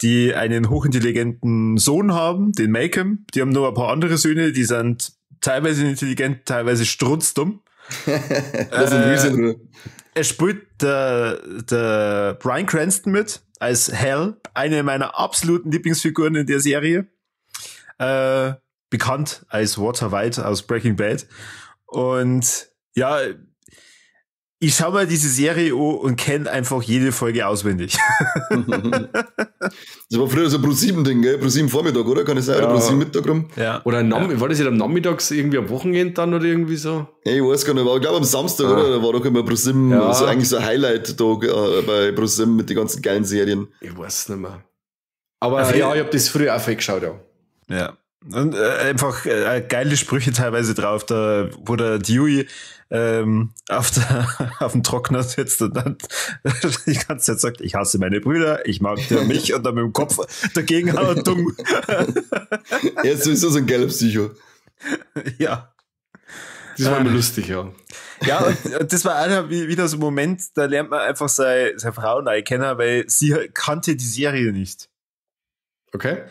die einen hochintelligenten Sohn haben, den Malcolm. Die haben noch ein paar andere Söhne, die sind teilweise intelligent, teilweise strunzdumm. Er spielt der Bryan Cranston mit als Hal, eine meiner absoluten Lieblingsfiguren in der Serie. Bekannt als Walter White aus Breaking Bad. Und ja, ich schaue mal diese Serie an und kenne einfach jede Folge auswendig. Das war früher so Pro7-Ding, gell? Pro7 Vormittag, oder? Kann ich sagen? Ja. Oder Pro7 Mittag rum? Ja. Oder war das nicht am Nachmittags irgendwie am Wochenende dann oder irgendwie so? Ja, ich weiß gar nicht, aber ich glaube am Samstag, oder? Da war doch immer Pro7, so eigentlich so ein Highlight-Tag bei Pro7 mit den ganzen geilen Serien. Ich weiß nicht mehr. Aber ja, ich habe das früher auch geschaut, ja. Ja. Und einfach geile Sprüche teilweise drauf, da wo der Dewey auf dem Trockner sitzt und dann die ganze Zeit sagt, ich hasse meine Brüder, ich mag nur mich und dann mit dem Kopf dagegen haut dumm. Er ist sowieso so ein geiler Psycho. Ja. Das war immer lustig, ja. Ja, und das war einer wieder so ein Moment, da lernt man einfach seine Frau neu kennen, weil sie kannte die Serie nicht. Okay.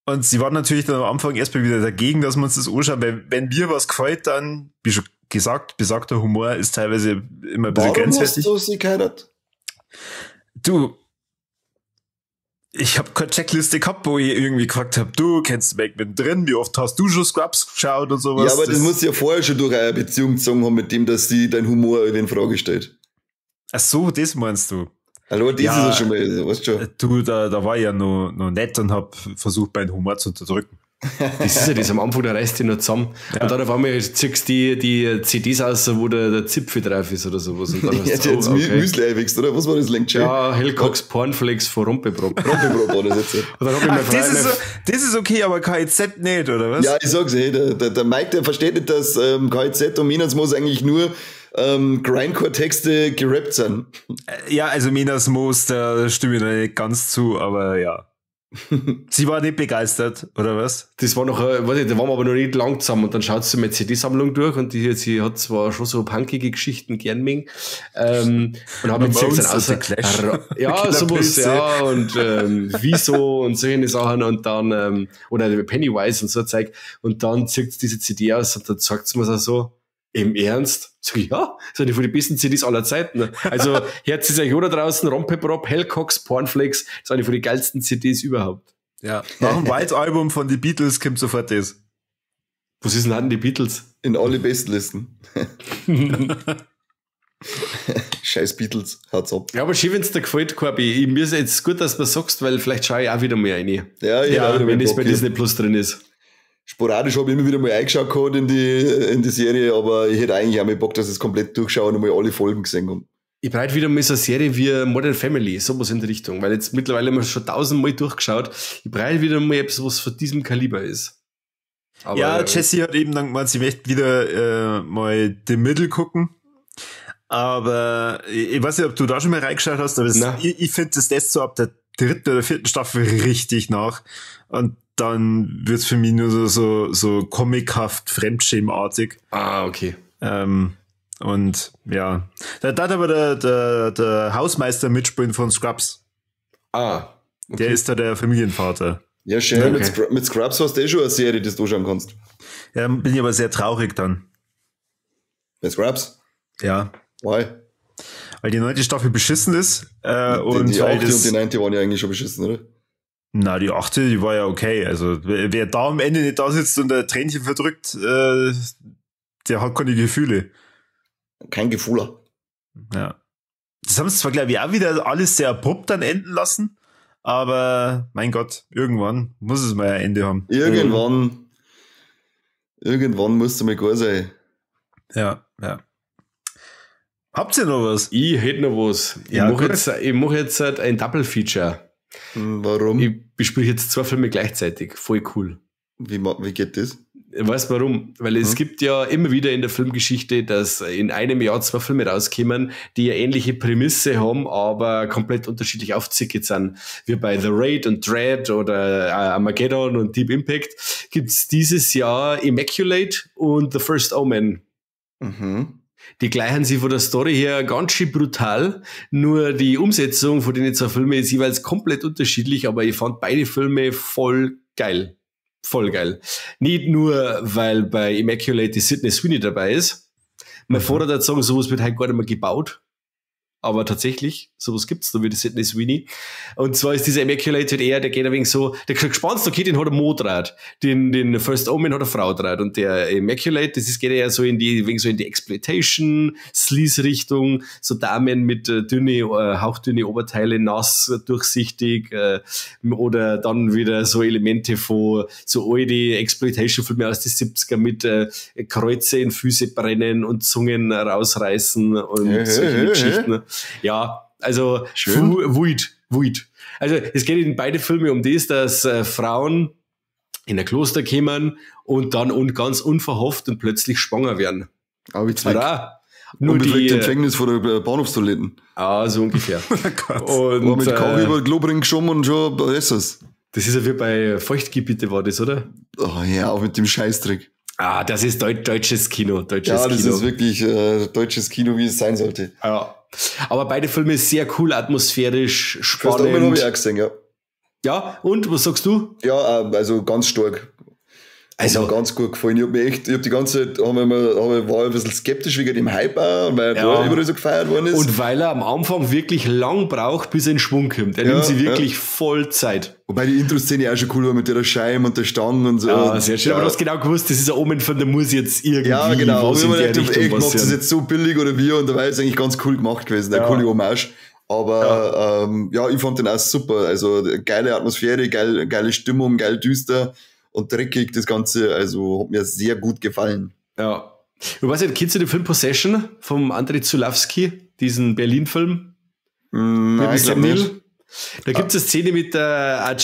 Und sie war natürlich dann am Anfang erstmal wieder dagegen, dass wir uns das anschauen, weil wenn mir was gefällt, dann, wie schon gesagt, besagter Humor ist teilweise immer ein bisschen grenzwertig. Warum hast du sie geheiratet? Du, ich habe keine Checkliste gehabt, wo ich irgendwie gefragt habe, du kennst Meg mittendrin, wie oft hast du schon Scrubs geschaut und sowas? Ja, aber das muss ja vorher schon durch eine Beziehung gezogen haben, mit dem, dass sie dein Humor in Frage stellt. Ach so, das meinst du? Hallo, das Ja, ist ja schon mal, weißt du schon. Du, da war ich ja noch nett und hab versucht, meinen Humor zu unterdrücken. Das ist ja das, am Anfang, da reißt die noch zusammen. Ja. Und dann auf einmal ziehst du die CDs aus, wo der Zipfel drauf ist oder sowas. Und dann Ja, hast der du, jetzt okay. Müsli einwächst, oder? Was war das, Lenk? Ja, Hellcocks Pornflakes von Rumpebrot. Rumpebrot war das jetzt. Und dann hab ich mir Das ist okay, aber KIZ nicht, oder was? Ja, ich sag's, hey, der Mike, der versteht nicht, dass KIZ und Minas Moos eigentlich nur Grindcore-Texte gerappt sind. Ja, also Minas Moos, da stimme ich da nicht ganz zu, aber ja. Sie war nicht begeistert, oder was? Das war noch, weiß ich, da waren wir aber noch nicht lang zusammen und dann schaut sie meine CD-Sammlung durch und sie hat zwar schon so punkige Geschichten gern mögen, und habe jetzt gesagt, ja, sowas, ja, und wieso und solche Sachen und dann, oder Pennywise und so Zeug und dann zieht sie diese CD aus und dann sagt sie mir so, im Ernst? Sag ich, ja, das sind die von den besten CDs aller Zeiten. Also, herzlich euch da draußen, Rompeprop, Hellcocks, Pornflakes, das sind die von den geilsten CDs überhaupt. Ja. Nach dem White Album von den Beatles kommt sofort das. Was ist denn die Beatles? In alle Bestlisten. Scheiß Beatles, haut's ab. Ja, aber schön, wenn's dir gefällt, Corby. Mir ist jetzt gut, dass du sagst, weil vielleicht schaue ich auch wieder mal rein. Ja, wenn das bei Disney Plus drin ist. Sporadisch habe ich immer wieder mal eingeschaut gehabt in die Serie, aber ich hätte eigentlich auch mal Bock, dass ich es komplett durchschaue und mal alle Folgen gesehen habe. Ich breite wieder mal so eine Serie wie Modern Family, sowas in die Richtung, weil jetzt mittlerweile haben wir schon 1000-mal durchgeschaut. Ich breite wieder mal etwas, was von diesem Kaliber ist. Aber, ja, Jessie hat eben dann gemeint, sie möchte wieder mal The Middle gucken. Aber ich weiß nicht, ob du da schon mal reingeschaut hast, aber ich finde das lässt so ab der 3. oder 4. Staffel richtig nach. Und dann wird's für mich nur so comichaft, fremdschämartig. Ah, okay. Und ja, da hat aber der Hausmeister mitspielen von Scrubs. Ah, okay. Der ist da der Familienvater. Ja, schön. Okay. Mit Scrubs hast du schon eine Serie, die du anschauen kannst. Ja, bin ich aber sehr traurig dann. Bei Scrubs? Ja. Why? Weil die 9. Staffel beschissen ist. Und die 8. und die 9. waren ja eigentlich schon beschissen, oder? Na, die 8. die war ja okay. Also wer da am Ende nicht da sitzt und der Tränchen verdrückt, der hat keine Gefühle. Kein Gefühler. Ja. Das haben sie zwar, glaube ich, auch wieder alles sehr abrupt dann enden lassen, aber mein Gott, irgendwann muss es mal ein Ende haben. Irgendwann muss es mal gut sein. Ja. Habt ihr noch was? Ich hätte noch was. Ich mache jetzt ein Double-Feature. Warum? Ich bespreche jetzt 2 Filme gleichzeitig. Voll cool. Wie geht das? Weißt du warum? Weil es gibt ja immer wieder in der Filmgeschichte, dass in einem Jahr 2 Filme rauskommen, die eine ähnliche Prämisse haben, aber komplett unterschiedlich aufzickert sind. Wie bei The Raid und Dread oder Armageddon und Deep Impact gibt's dieses Jahr Immaculate und The First Omen. Mhm. Die gleichen sich von der Story her ganz schön brutal, nur die Umsetzung von den 2 Filmen ist jeweils komplett unterschiedlich, aber ich fand beide Filme voll geil. Voll geil. Nicht nur, weil bei Immaculate die Sydney Sweeney dabei ist. Mein Vater hat sagen, sowas wird halt gar nicht mehr gebaut. Aber tatsächlich, sowas gibt's, da wie die Sydney Sweeney. Und zwar ist dieser Immaculate halt eher, der geht ein wenig so, der gespannt, okay, den hat er Modrad. Den First Omen hat er Frau draht. Und der Immaculate, geht eher so in die Exploitation, Sleaze-Richtung, so Damen mit hauchdünne Oberteile, nass, durchsichtig, oder dann wieder so Elemente von so alte Exploitation-Filme aus den 70er mit Kreuze in Füße brennen und Zungen rausreißen und solche Geschichten. Ja, also Void. Also es geht in beide Filme um das, dass Frauen in ein Kloster kommen und dann ganz unverhofft und plötzlich schwanger werden. Aber ich zweck. Nur die die Empfängnis vor der Bahnhofstoiletten. Ah, so ungefähr. Und mit Kaugel über den Klobring geschoben und schon ist es. Das ist ja wie bei Feuchtgebiete war das, oder? Oh ja, auch mit dem Scheißtrick. Ah, das ist deutsches Kino. Das ist wirklich deutsches Kino, wie es sein sollte. Ja. Aber beide Filme sehr cool, atmosphärisch, spannend. Das habe ich auch gesehen, ja. Ja, und was sagst du? Ja, also ganz stark. Also ganz gut gefallen. Ich hab die ganze Zeit, war ein bisschen skeptisch wegen dem Hype auch, weil er da überall so gefeiert worden ist. Und weil er am Anfang wirklich lang braucht, bis er in Schwung kommt. Er nimmt sich wirklich voll Zeit. Wobei die Intro-Szene auch schon cool war mit der Scheibe und der Stange und so. Ja, sehr schön. Aber du hast genau gewusst, das ist ein Omen von der muss jetzt irgendwie was in der Richtung passieren. Macht das jetzt so billig oder wie? Und dabei ist es eigentlich ganz cool gemacht gewesen, der coole Hommage. Aber ich fand den auch super. Also geile Atmosphäre, geile Stimmung, geil düster. Und dreckig, das Ganze, also hat mir sehr gut gefallen. Ja. Du weißt ja, kennst du den Film Possession vom Andrei Zulawski, diesen Berlin-Film? Nein, ich glaube nicht. Da gibt es eine Szene mit der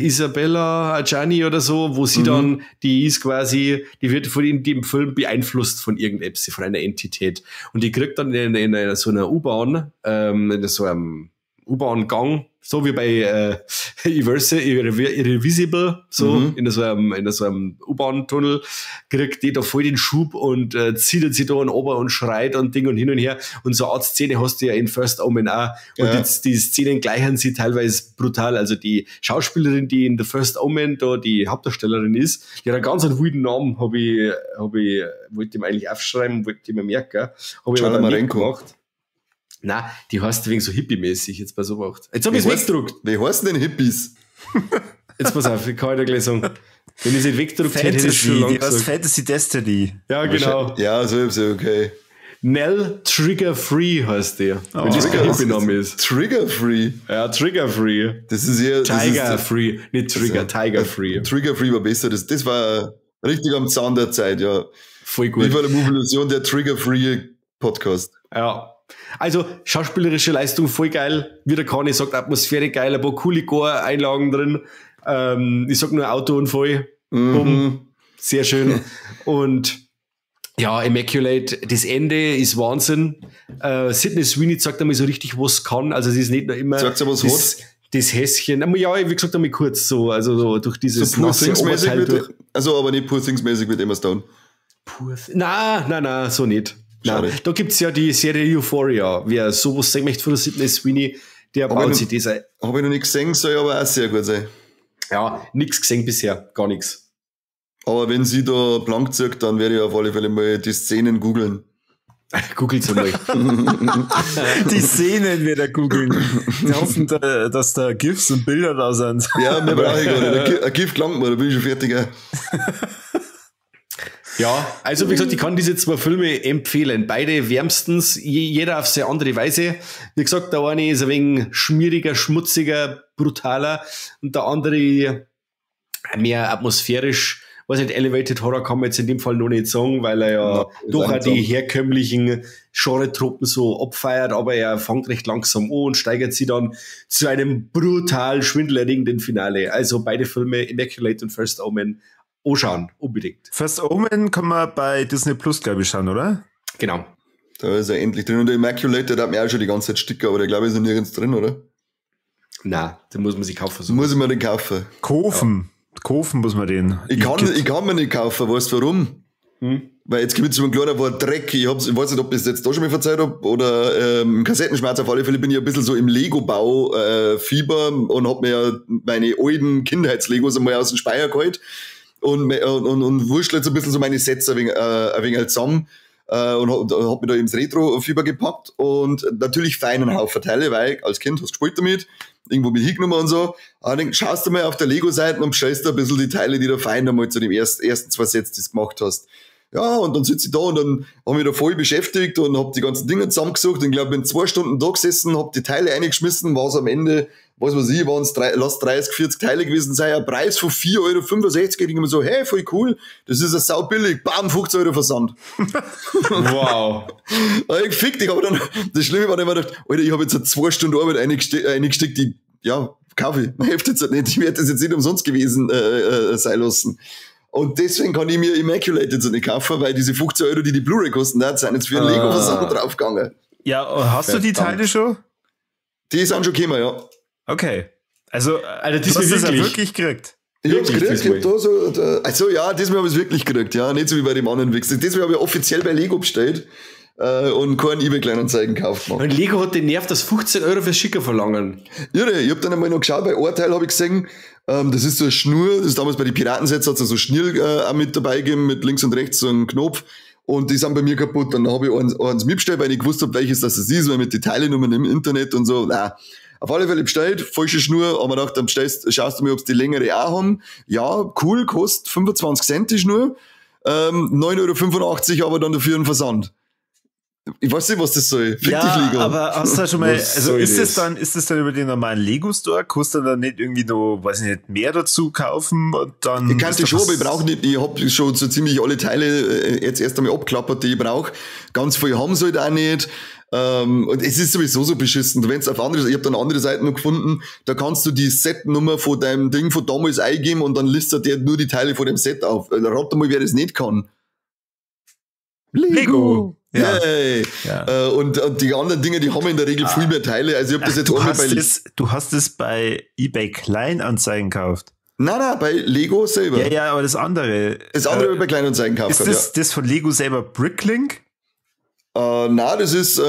Isabella Adjani oder so, wo sie dann, die wird in dem Film beeinflusst von irgendetwas, von einer Entität. Und die kriegt dann in so einer U-Bahn, in so einem U-Bahn-Gang, so wie bei Irrevisible, so in so einem U-Bahn-Tunnel, kriegt die da voll den Schub und zieht sie da an ober und schreit und Ding und hin und her. Und so eine Art Szene hast du ja in First Omen auch. Und die Szenen gleichen sie teilweise brutal. Also die Schauspielerin, die in der First Omen da die Hauptdarstellerin ist, die hat einen ganz wilden Namen, wollte ihm eigentlich aufschreiben, wollte ich mir merken. Habe ich aber dann nicht gemacht. Nein, die heißt wegen so hippie-mäßig, jetzt pass auf. Jetzt hab ich es weggedruckt. Wie heißen denn Hippies? Jetzt pass auf, ich kann heute gleich sagen. Wenn ich es nicht weggedruckt hätte, hätte ich es schon lange gesagt. Fantasy Destiny. Ja, genau. Ja, so ist okay. Nell Trigger Free heißt der. Wenn das kein Hippie-Name ist. Trigger Free? Ja, Trigger Free. Das ist ja... Tiger Free, nicht Trigger, Tiger Free. Trigger Free war besser. Das war richtig am Zahn der Zeit, ja. Voll gut. Wie war die Mobilisation der Trigger Free Podcast? Ja. Also, schauspielerische Leistung voll geil. Wie der Kani sagt, Atmosphäre geil, ein paar coole Gore-Einlagen drin. Ich sag nur Autounfall. Sehr schön. Und ja, Immaculate, das Ende ist Wahnsinn. Sydney Sweeney sagt einmal so richtig, was kann. Also, sie ist nicht nur immer das Häschen. Ja, wie gesagt, einmal kurz so. Also, so durch dieses so nasse Oberteil durch. Also, aber nicht Poor Things-mäßig mit Emma Stone. Nein, so nicht. Nein, da gibt's ja die Serie Euphoria. Wer sowas sehen möchte von der Sydney Sweeney, der baut sich das ein. Habe ich noch nicht gesehen, soll aber auch sehr gut sein. Ja, nichts gesehen bisher, gar nichts. Aber wenn sie da blank zirkt, dann werde ich auf alle Fälle mal die Szenen googeln. Googelt's einmal. Die Szenen wieder googeln. Wir hoffen, dass da GIFs und Bilder da sind. Ja, mir brauche ich gar nicht. Ein GIF langt mir, da bin ich schon fertig. Ja, also wie gesagt, ich kann diese zwei Filme empfehlen. Beide wärmstens, jeder auf seine andere Weise. Wie gesagt, der eine ist ein wenig schmieriger, schmutziger, brutaler und der andere mehr atmosphärisch. Was nicht, Elevated Horror kann man jetzt in dem Fall noch nicht sagen, weil er ja doch auch die herkömmlichen Genre-Tropen so abfeiert, aber er fängt recht langsam an und steigert sie dann zu einem brutal schwindelerregenden Finale. Also beide Filme, Immaculate und First Omen, anschauen, unbedingt. First Omen kann man bei Disney Plus, glaube ich, schauen, oder? Genau. Da ist er endlich drin. Und der Immaculate, der hat mir auch schon die ganze Zeit Sticker, aber der glaube ich ist noch nirgends drin, oder? Nein, den muss man sich kaufen. So. Muss ich mir den kaufen. Kaufen muss man den. Ich kann mir nicht kaufen, weißt du warum? Weil jetzt gibt es so ein kleiner Wort Dreck. Ich weiß nicht, ob ich es jetzt da schon mal verzeiht habe oder im Kassettenschmerz. Auf alle Fälle bin ich ein bisschen so im Lego-Bau-Fieber und hab mir ja meine alten Kindheits-Legos einmal aus dem Speicher geholt. Und wurschtel jetzt ein bisschen so meine Sets ein wenig halt zusammen und hab mir da ins Retro-Fieber gepackt und natürlich feinen Haufen Teile, weil als Kind hast du gespielt damit, irgendwo mit hingenommen und so. Aber dann schaust du mal auf der Lego-Seite und bestellst da ein bisschen die Teile, die da fein einmal zu dem ersten zwei Sets, die du gemacht hast. Ja, und dann sitze ich da und dann habe ich da voll beschäftigt und hab die ganzen Dinge zusammengesucht und ich glaube, bin 2 Stunden da gesessen, hab die Teile eingeschmissen, war es am Ende, was weiß ich, waren es 30, 40 Teile gewesen sein, ein Preis von 4,65 €. Ich mir so, hey, voll cool, das ist ja sau billig, bam, 50 € Versand. Wow. Ich fick dich, aber dann, das Schlimme war dann immer gedacht, Alter, ich habe jetzt 2 Stunden Arbeit eingesteckt, die, ja, kaufe ich. Man hilft jetzt halt nicht. Ich werde das jetzt nicht umsonst gewesen sein lassen. Und deswegen kann ich mir Immaculate jetzt nicht kaufen, weil diese 15 Euro, die die Blu-ray kosten, sind jetzt für ein Lego-Versand draufgegangen. Ja, hast du die Teile schon? Die sind schon gekommen, ja. Okay. Also das du hast es ja wirklich gekriegt. Ich hab's gekriegt, also ja, diesmal habe ich es wirklich gekriegt, ja. Nicht so wie bei dem anderen Wichser. Diesmal habe ich offiziell bei Lego bestellt und keinen eBay-Kleinanzeigen gekauft. Und Lego hat den Nerv, dass 15 Euro fürs Schicker verlangen. Irre, ich habe dann einmal noch geschaut, bei Urteil habe ich gesehen, das ist so eine Schnur, das ist damals bei den Piratensets, hat es so Schnür auch mit dabei gegeben, mit links und rechts so einem Knopf. Und die sind bei mir kaputt. Dann habe ich eins mitbestellt, weil ich gewusst habe, welches das ist, weil mit den Teilenummern im Internet und so. Auf alle Fälle bestellt, falsche Schnur, aber gedacht, dann schaust du mir, ob die längere auch haben. Ja, cool, kostet 25 Cent die Schnur. 9,85 Euro aber dann dafür ein Versand. Ich weiß nicht, was das soll. Fick dich, Lego. Aber hast du da schon mal, also ist das dann über den normalen Lego-Store? Kostet dann nicht irgendwie noch, weiß ich nicht, mehr dazu kaufen? Und dann ich kann die schon, aber ich brauche nicht, ich habe schon so ziemlich alle Teile jetzt erst einmal abklappert, die ich brauche. Ganz viel haben sie halt auch nicht. Und es ist sowieso so beschissen. Du wenn's auf andere, ich habe dann andere Seiten noch gefunden, da kannst du die Setnummer von deinem Ding von damals eingeben und dann listet der nur die Teile von dem Set auf. Rat mal, wer das nicht kann. Lego. Ja. Yay. Ja. Und die anderen Dinge, die haben in der Regel viel mehr Teile. Also ich habe das jetzt einmal bei du hast es bei eBay Kleinanzeigen gekauft. Nein, bei Lego selber. Ja, aber das andere. Das andere habe ich bei Kleinanzeigen gekauft. Ist das von Lego selber Bricklink? Nein, das ist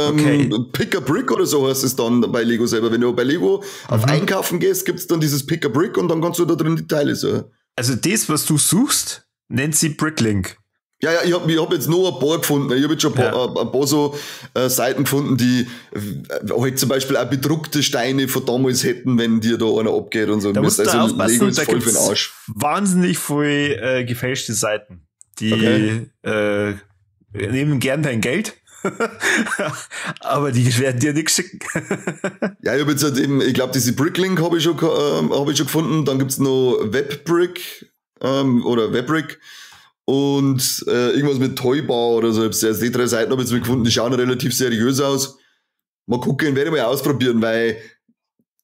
Pick a Brick oder so heißt es dann bei Lego selber. Wenn du bei Lego auf Einkaufen gehst, gibt's dann dieses Pick a Brick und dann kannst du da drin die Teile so. Also das, was du suchst, nennt sie Bricklink. Ja, ich hab jetzt noch ein paar gefunden. Ich habe jetzt schon ein paar so Seiten gefunden, die halt zum Beispiel auch bedruckte Steine von damals hätten, wenn dir da einer abgeht und so. Da musst du also aufpassen, Lego ist da voll für gibt's den Arsch. wahnsinnig viel gefälschte Seiten. Die nehmen gern dein Geld. Aber die werden dir nichts schicken. Ja, ich habe jetzt halt eben, ich glaube, diese Bricklink habe ich schon gefunden. Dann gibt's noch Webbrick oder Webbrick und irgendwas mit Toybar oder so. Also die 3 Seiten habe ich jetzt mal gefunden, die schauen relativ seriös aus. Mal gucken, werde ich mal ausprobieren, weil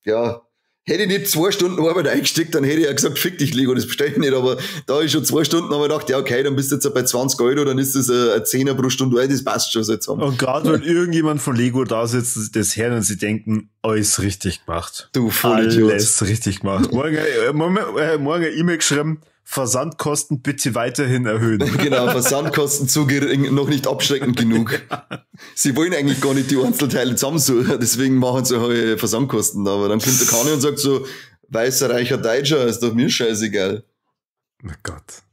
ja, hätte ich nicht 2 Stunden Arbeit eingesteckt, dann hätte ich ja gesagt, fick dich, Lego, das bestelle ich nicht. Aber da ich schon 2 Stunden habe ich gedacht, ja okay, dann bist du jetzt bei 20 Euro, dann ist das ein 10er pro Stunde, das passt schon. So jetzt haben. Und gerade wenn irgendjemand von Lego da sitzt, das hören und sie denken, alles richtig gemacht. Du Vollidiot. Alles richtig gemacht. Morgen eine E-Mail geschrieben, Versandkosten bitte weiterhin erhöhen. Genau, Versandkosten zu gering, noch nicht abschreckend genug. Sie wollen eigentlich gar nicht die Einzelteile zusammensuchen, deswegen machen sie halt Versandkosten. Aber dann kommt der Kani und sagt so, weißer, reicher Deutscher, ist doch mir scheißegal. Oh Gott.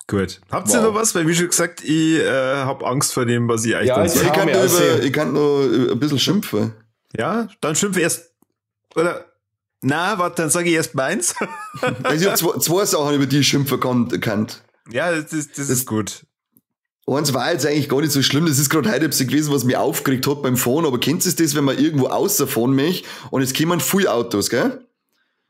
Gut. Habt ihr noch was? Weil wie schon gesagt, ich habe Angst vor dem, was ich eigentlich dann sage. Ich kann nur ein bisschen schimpfen. Ja, dann schimpfe erst. Oder... Na, warte, dann sage ich erst meins. Also ich habe zwei Sachen, über die ich schimpfen kann. Ja, das ist gut. Eins war jetzt eigentlich gar nicht so schlimm. Das ist gerade heute gewesen, was mich aufgeregt hat beim Fahren. Aber kennst du das, wenn man irgendwo außerfahren möchte und es kommen viele Autos, gell?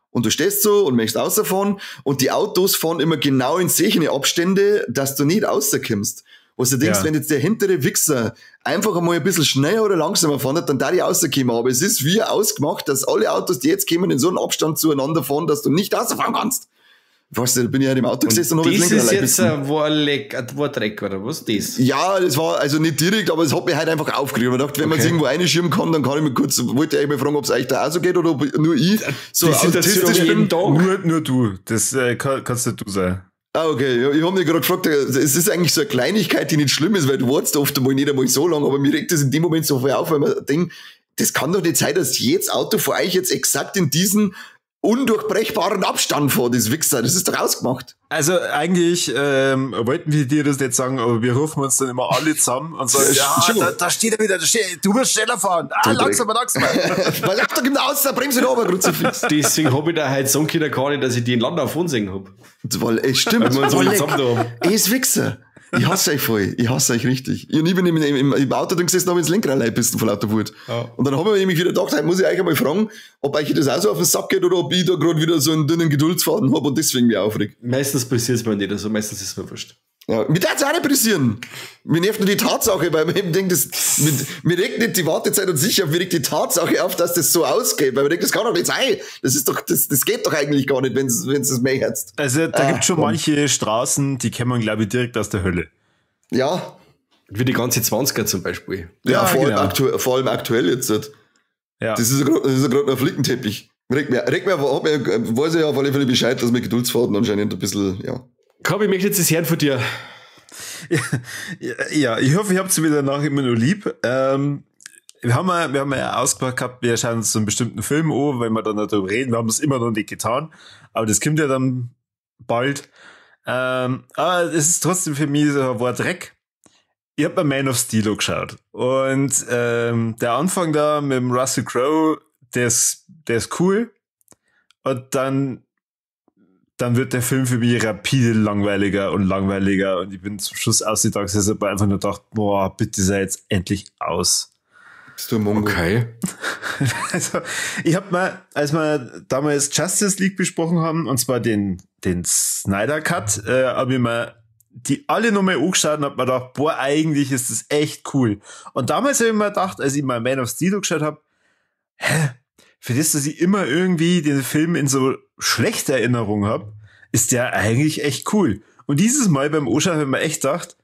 Und du stehst so und möchtest außerfahren und die Autos fahren immer genau in solche Abstände, dass du nicht außerkommst. Was du denkst, wenn jetzt der hintere Wichser einfach einmal ein bisschen schneller oder langsamer fahren, dann da die rauskommen. Aber es ist wie ausgemacht, dass alle Autos, die jetzt kommen, in so einem Abstand zueinander fahren, dass du nicht rausfahren kannst. Weißt du, da bin ich halt im Auto gesessen und habe das ist jetzt ein Wardreck, oder was das? Ja, das war also nicht direkt, aber es hat mich halt einfach aufgeregt. Ich dachte, wenn man es irgendwo einschirmen kann, dann kann ich mir kurz, wollte ich mal fragen, ob es euch da auch so geht oder ob nur ich so autistisch bin. Nur du, das kannst du sein. Ah, okay. Ja, ich habe mich gerade gefragt, es ist eigentlich so eine Kleinigkeit, die nicht schlimm ist, weil du wartest oft einmal nicht einmal so lange, aber mir regt das in dem Moment so viel auf, weil man denkt, das kann doch nicht sein, dass jedes Auto vor euch jetzt exakt in diesen undurchbrechbaren Abstand fährt, das Wichser. Das ist doch ausgemacht. Also eigentlich wollten wir dir das nicht sagen, aber wir rufen uns dann immer alle zusammen und sagen, da steht er wieder, du musst schneller fahren. Langsamer. Weil ich doch genau aus, da bremse ich aber Kruzifix. Deswegen habe ich da halt so einen gar nicht, dass ich die in Landau sehen habe. Weil es stimmt. Es Wichser. Ich hasse euch voll. Ich hasse euch richtig. Ich bin im Auto drin gesessen und habe ins Lenkrad reingebissen von lauter Wut. Ja. Und dann habe ich nämlich wieder gedacht, heute muss ich euch einmal fragen, ob euch das auch so auf den Sack geht oder ob ich da gerade wieder so einen dünnen Geduldsfaden habe und deswegen mich aufregt. Meistens passiert es mir nicht, also meistens ist es mir wurscht. Ja, mir darf es auch nicht interessieren. Mir nervt nur die Tatsache, weil man eben denkt, mir regt nicht die Wartezeit und sicher, mir regt die Tatsache auf, dass das so ausgeht, weil man denkt, das kann doch nicht sein. Das ist doch, das geht doch eigentlich gar nicht, wenn es das mehr herzt. Also, da gibt schon manche Straßen, die kennt man, glaube ich, direkt aus der Hölle. Ja. Wie die ganze 20er zum Beispiel. Ja, vor allem aktuell jetzt. Ja. Das ist ja gerade ein Flickenteppich. Regt mir, weiß ich ja auf alle Fälle Bescheid, dass mir Geduldsfaden anscheinend ein bisschen, ja. Komm, ich möchte jetzt das hören von dir. Ja, ich hoffe, ich habt sie wieder nach immer nur lieb. Wir haben ja ausgemacht gehabt, wir schauen uns so einen bestimmten Film an, wenn wir dann darüber reden. Wir haben das immer noch nicht getan, aber das kommt ja dann bald. Aber es ist trotzdem für mich so ein Wort Dreck. Ich hab mir Man of Steel geschaut. Und der Anfang da mit dem Russell Crowe, der ist cool. Und dann wird der Film für mich rapide langweiliger und ich bin zum Schluss ausgedacht, dass ich einfach nur gedacht, boah, bitte sei jetzt endlich aus. Bist du Mongo? Okay. Also, ich hab mal, als wir damals Justice League besprochen haben, und zwar den Snyder Cut, habe ich mir die alle nochmal angeschaut und hab mir gedacht, boah, eigentlich ist das echt cool. Und damals habe ich mir gedacht, als ich mal Man of Steel geschaut habe, für das, dass ich immer irgendwie den Film in so schlechter Erinnerung habe, ist der eigentlich echt cool. Und dieses Mal beim Anschauen habe ich mir echt gedacht,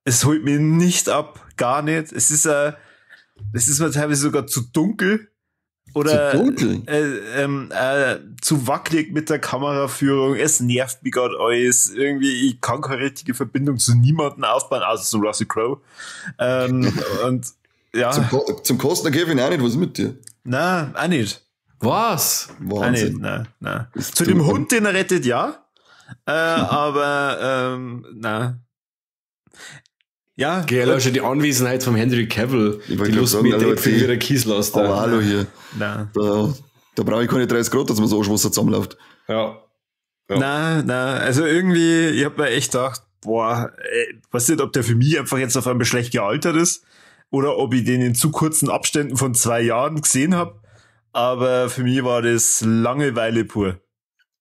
es holt mich nicht ab, gar nicht. Es ist mir teilweise sogar zu dunkel oder zu wackelig mit der Kameraführung. Es nervt mich gerade alles. Irgendwie, ich kann keine richtige Verbindung zu niemandem aufbauen, außer zu Russell Crowe. Und ja. Zum Kostner Kevin auch nicht, was mit dir? Nein, auch nicht. Was? Wahnsinn. Nein. Zu dem Hund, den er rettet, ja. Aber, nein. Ja. Geh, schon die Anwesenheit vom Henry Cavill. Die Lust mit dem Film wieder Kieslaster. Aber hallo hier. Nein. Da brauche ich keine 30 Grad, dass man so Arschwasser zusammenläuft. Ja. Nein. Also irgendwie, ich hab mir echt gedacht, weiß nicht, ob der für mich einfach jetzt auf einmal schlecht gealtert ist. Oder ob ich den in zu kurzen Abständen von 2 Jahren gesehen habe. Aber für mich war das Langeweile pur.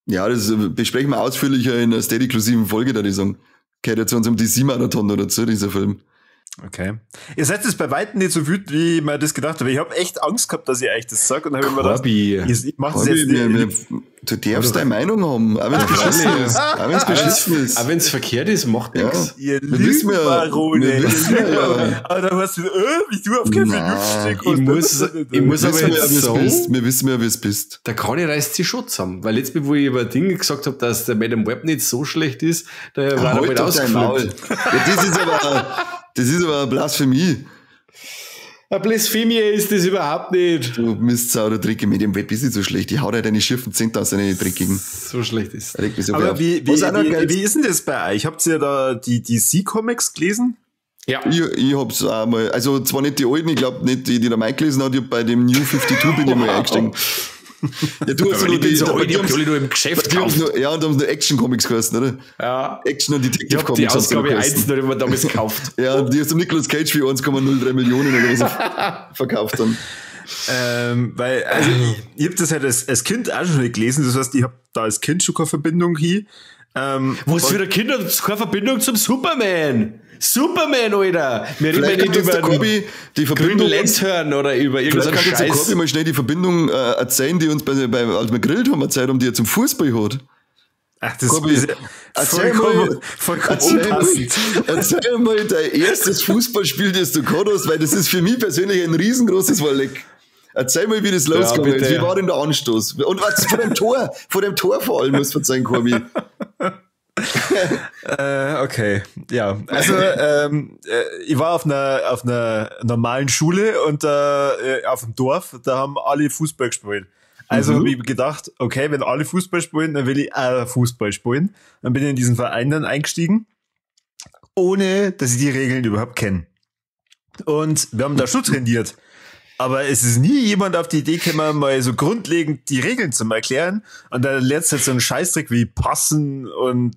Ja, das besprechen wir ausführlicher in einer steady-inklusiven Folge, da die sagen. Gehört ja zu unserem DC-Marathon oder zu, dieser Film. Okay. Ihr seid es bei weitem nicht so wütend, wie ich mir das gedacht habe. Ich habe echt Angst gehabt, dass ich euch das sage. Und habe mir gedacht, ich mach das jetzt nicht. Du darfst deine Meinung haben, auch wenn es beschissen ist. Auch wenn es verkehrt ist, macht nichts. Ihr Lügenbarone. Aber dann hast du, wie du auf Kevin Ich muss aber jetzt sagen, wir wissen ja, wie es bist. Der Kani reißt sich schon zusammen. Weil letztes Mal, wo ich über Dinge gesagt habe, dass der Madame Web nicht so schlecht ist, da war er mal ausgeflippt. Das ist aber eine Blasphemie. Eine Blasphemie ist das überhaupt nicht. Du Mistsau oder Drecke, mit dem Web ist nicht so schlecht. Ich hau dir deine schirfen 10.000 in die Dreckigen. So schlecht ist es. Aber wie ist denn das bei euch? Habt ihr da die DC-Comics gelesen? Ja. Ich hab's auch mal, also zwar nicht die alten, ich glaube nicht die der Mike gelesen hat, ich hab bei dem New 52 bin ich mal eingestiegen. Ja, du hast die nur im Geschäft gekauft. Ja, und da haben sie nur Action-Comics geheißen, oder? Ja. Action- und Detective-Comics. Die Ausgabe 1 noch immer damals gekauft. Ja, die hast du Nicolas Cage für 1,03 Millionen oder was verkauft dann. Weil, also, ich hab das halt als Kind auch schon nicht gelesen, das heißt, ich hab da als Kind schon keine Verbindung hier. Was für ein Kind hat keine Verbindung zum Superman? Superman, Alter! Wir reden nicht über Corby, die Verbindung hören oder über irgendeinen Scheiß. Vielleicht kann Corby mal schnell die Verbindung erzählen, die uns als wir grillt haben, erzählt, um die er zum Fußball hat. Ach, das Corby, ist vollkommen unpassend. Erzähl mal dein erstes Fußballspiel, das du gehabt hast, weil das ist für mich persönlich ein riesengroßes Walleck. Erzähl mal, wie das losgegangen ist. Wie war denn der Anstoß? Und was vor dem Tor vor allem, muss verzeihen, Corby. Okay, ja. Also ich war auf einer normalen Schule und auf dem Dorf, da haben alle Fußball gespielt. Also habe ich gedacht, okay, wenn alle Fußball spielen, dann will ich auch Fußball spielen. Dann bin ich in diesen Verein dann eingestiegen, ohne dass ich die Regeln überhaupt kenne. Und wir haben da schon trainiert. Aber es ist nie jemand auf die Idee gekommen, mal so grundlegend die Regeln zu erklären. Und dann lernst du jetzt so einen Scheißtrick wie passen und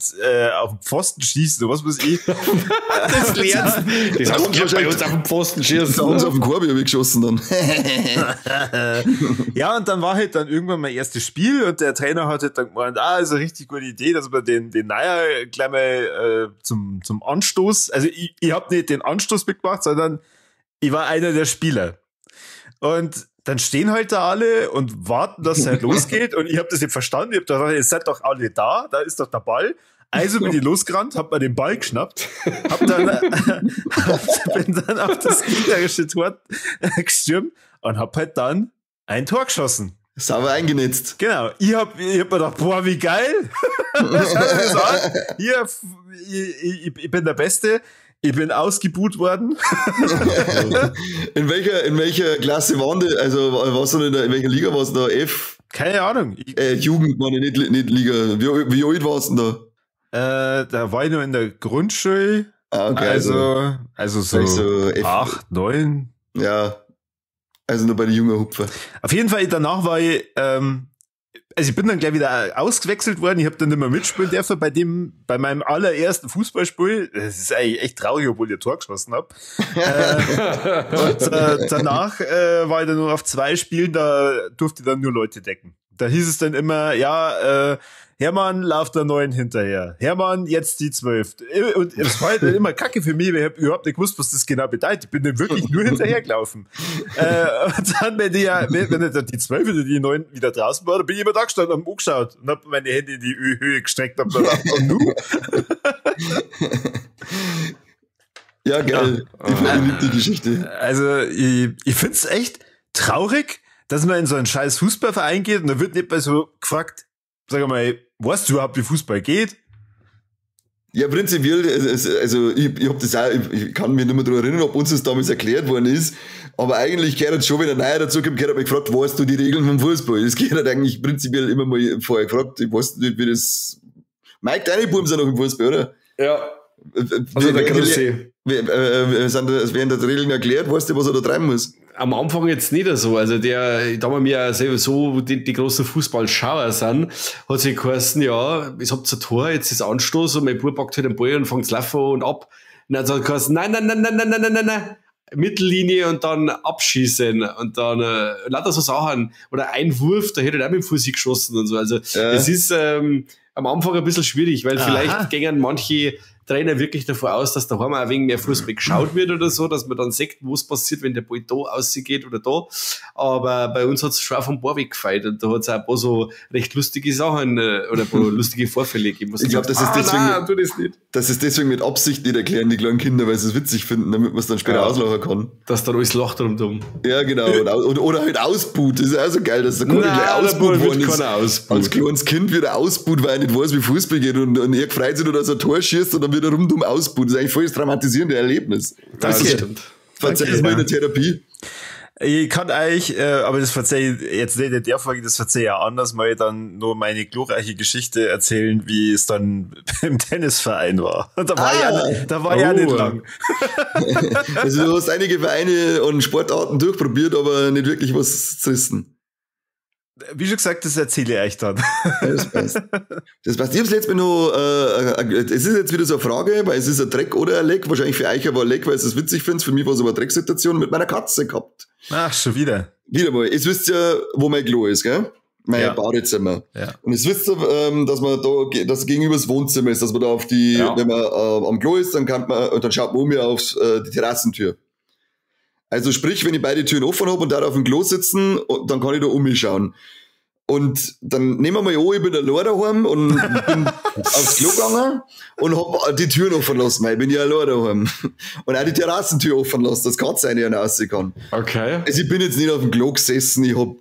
auf den Pfosten schießen oder was weiß ich. Das lernst du. Das haben wir bei uns auf den Pfosten schießen. Das haben sie auf den Korb geschossen dann. Ja, und dann war halt dann irgendwann mein erstes Spiel und der Trainer hat halt dann gemeint, ist eine richtig gute Idee, dass wir den Neuer gleich mal zum Anstoß, also ich habe nicht den Anstoß mitgemacht, sondern ich war einer der Spieler. Und dann stehen halt da alle und warten, dass es halt losgeht. Und ich habe das nicht verstanden. Ich habe gedacht, ihr seid doch alle da ist doch der Ball. Also bin ich losgerannt, hab mir den Ball geschnappt, bin dann auf das gegnerische Tor gestürmt und hab halt dann ein Tor geschossen. Sauber eingenetzt. Genau. Ich hab mir gedacht, boah, wie geil. Hier, ich bin der Beste. Ich bin ausgebuht worden. In welcher Klasse waren die? Also, in welcher Liga warst du da? F? Keine Ahnung. Jugend, meine, nicht Liga. Wie alt warst du da? Da war ich noch in der Grundschule. Okay. Also so 8, 9. Ja. Also nur bei den jungen Hupfer. Auf jeden Fall, danach war ich, also ich bin dann gleich wieder ausgewechselt worden. Ich habe dann nicht mehr mitspielen dürfen bei meinem allerersten Fußballspiel. Das ist eigentlich echt traurig, obwohl ich ein Tor geschossen habe. Und danach war ich dann nur auf 2 Spielen, da durfte ich dann nur Leute decken. Da hieß es dann immer, Hermann, lauf der 9 hinterher. Hermann, jetzt die 12. Und es war halt dann immer Kacke für mich, weil ich hab überhaupt nicht gewusst, was das genau bedeutet. Ich bin dann wirklich nur hinterher gelaufen. Und dann, wenn dann die 12 oder die 9 wieder draußen war, dann bin ich immer da gestanden und hab angeschaut und hab meine Hände in die Höhe gestreckt und hab gedacht, und nu? Ja, geil. Ich liebe die Geschichte. Also, ich find's echt traurig, dass man in so einen scheiß Fußballverein geht und da wird nicht mal so gefragt, sag mal, weißt du überhaupt, wie Fußball geht? Ja, prinzipiell, also ich hab das auch, ich kann mich nicht mehr daran erinnern, ob uns das damals erklärt worden ist, aber eigentlich gehört jetzt schon, wenn ein Neuer dazukommt, gehört mich gefragt, weißt du die Regeln vom Fußball? Das gehört eigentlich prinzipiell immer mal vorher gefragt, ich weiß nicht, wie das... Mike, deine Buben sind noch im Fußball, oder? Ja. Also der Größe. Werden da die Regeln erklärt, weißt du, was er da treiben muss? Am Anfang jetzt nicht so. Also da wir ja selber so die großen Fußballschauer sind, hat sich geheißen, ja, ich hab ein Tor, jetzt ist Anstoß und mein Bub packt halt den Ball und fängt zu laufen und ab. Und dann hat es geheißen, nein. Mittellinie und dann abschießen und dann lauter so Sachen. Oder ein Wurf, da hätte er auch mit dem Fuß geschossen und so. Also es ist am Anfang ein bisschen schwierig, weil vielleicht gingen manche Trainer wirklich davon aus, dass daheim auch wegen mehr Fußball geschaut wird oder so, dass man dann sieht, was passiert, wenn der Ball da ausgeht oder da. Aber bei uns hat es schon vom Ball weggefeiert und da hat es auch ein paar so recht lustige Sachen oder ein paar lustige Vorfälle gegeben. Ich glaube, das ist deswegen mit Absicht nicht erklären, die kleinen Kinder, weil sie es witzig finden, damit man es dann später auslachen kann. Dass dann alles lacht rundum. Ja, genau. Oder halt ausbuht. Das ist auch so geil, dass der Kunde gleich ausbuht worden ist. Als kleines Kind wieder ausbuht, weil er nicht weiß, wie Fußball geht und er freut sich nur, dass er ein Tor schießt und dann wieder rundum ausbuht. Das ist eigentlich voll das traumatisierende Erlebnis. Das stimmt. Verzeih es mal in der Therapie. Ich kann eigentlich, aber das verzeih ich jetzt nicht in der Folge, das verzeih ich auch anders, mal dann nur meine glorreiche Geschichte erzählen, wie es dann im Tennisverein war. Da war ich nicht lang. Also du hast einige Vereine und Sportarten durchprobiert, aber nicht wirklich was zerrissen. Wie schon gesagt, das erzähle ich euch dann. Das passt. Ich hab's letztes Mal noch, es ist jetzt wieder so eine Frage, weil es ist ein Dreck oder ein Leck. Wahrscheinlich für euch aber ein Leck, weil ihr es witzig findet. Für mich war es aber eine Drecksituation mit meiner Katze gehabt. Ach, schon wieder. Wieder mal. Jetzt wisst ihr, wo mein Klo ist, gell? Mein Badezimmer. Ja. Und jetzt wisst ihr, dass man da, das gegenüber das Wohnzimmer ist, dass man da auf die, wenn man am Klo ist, dann dann schaut man um mir auf die Terrassentür. Also sprich, wenn ich beide Türen offen habe und da auf dem Klo sitzen, dann kann ich da um mich schauen. Und dann nehmen wir mal an, ich bin allein daheim und bin aufs Klo gegangen und hab die Türen offen lassen, weil ich bin ja allein daheim. Und auch die Terrassentür offen lassen, dass Katze rein und raus kann. Okay. Also ich bin jetzt nicht auf dem Klo gesessen, ich hab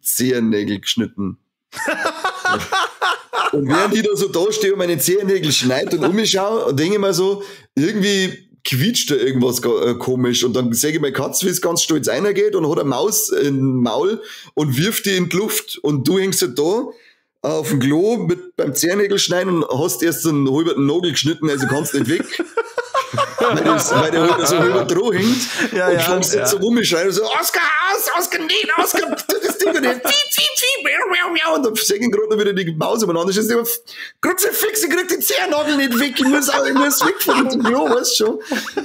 Zehennägel geschnitten. Und während ich da so da stehe und meine Zehennägel schneide und um mich schaue, denke ich mir so, irgendwie quietscht da irgendwas komisch und dann sehe ich meine Katze, wie es ganz stolz reingeht und hat eine Maus im Maul und wirft die in die Luft und du hängst halt da auf dem Klo beim Zehennägel schneiden und hast erst einen halben Nagel geschnitten, also kannst nicht weg. weil der halt so über Droh hängt. Ja, und ja, schon sitzt ja. so rumschreien und so, Oskar, Oskar, nicht, Oskar, tu das Ding nicht, und dann sägen gerade noch wieder die Maus umeinander, ist immer, Kruzifix, ich krieg die Zehennagel nicht weg, ich muss weg von dem Klo, weißt du schon.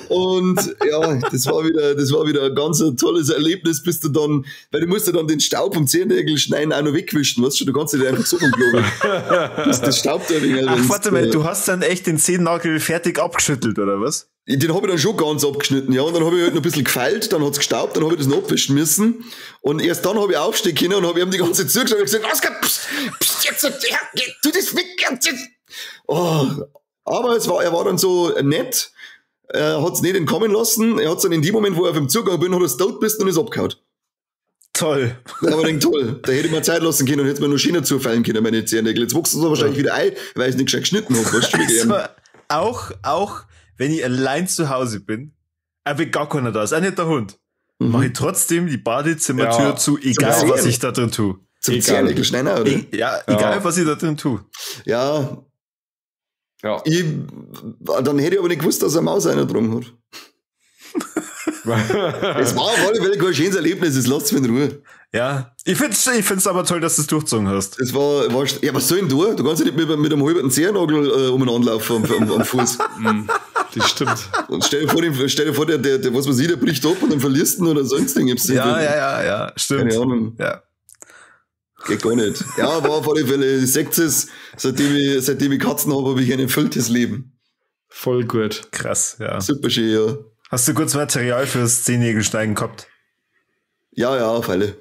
Und ja, das war wieder ein ganz tolles Erlebnis, bis du dann, weil du musst ja dann den Staub vom Zehennagel schneiden auch noch wegwischen, weißt du, du kannst nicht einfach so vom Klo weg. Das staubt ja wegen. Ach, warte mal, du hast dann echt den Zehennagel fertig abgeschüttelt, oder was? Den habe ich dann schon ganz abgeschnitten, ja, und dann habe ich halt noch ein bisschen gefeilt, dann hat's gestaubt, dann habe ich das noch abwischen müssen und erst dann habe ich aufstehen können und habe ihm die ganze Zeit zugeschaut und gesagt, Oskar, pst, jetzt, tu das weg, jetzt. Oh, aber er war dann so nett, er hat's nicht entkommen lassen, er hat's dann in dem Moment, wo er auf dem Zugang bin, hat er tot bist und ist abgehauen. Toll. Da habe ich gedacht, toll, da hätte ich mir Zeit lassen können und hätte mir noch schöner zufallen können, meine Zehennägel. Jetzt wächst es wahrscheinlich wieder ein, weil ich es nicht gescheit geschnitten habe. Weißt du, auch wenn ich allein zu Hause bin, aber gar keiner da ist, auch nicht der Hund, mache ich trotzdem die Badezimmertür zu, egal was ich da drin tue. Zum Zehennägel schneiden, oder? Egal was ich da drin tue. Ja. Dann hätte ich aber nicht gewusst, dass eine Maus einer drum hat. Es war auf alle Fälle kein schönes Erlebnis, es lasst mich in Ruhe. Ja, ich find's aber toll, dass du es durchgezogen hast. Es war, ja, was soll denn du? Du kannst ja nicht mit einem halben Zehennagel umeinander laufen am Fuß. Das stimmt. Und stell dir vor, der was weiß ich, der bricht ab und dann verlierst du ihn oder sonst irgendwas. Ja, stimmt. Keine Ahnung. Ja. Geht gar nicht. Ja, aber auf alle Fälle, sagt es, seitdem ich Katzen habe ich ein erfülltes Leben. Voll gut. Krass, ja. Super schön, ja. Hast du kurz Material fürs Zehennägelschneiden gehabt? Ja, auf alle.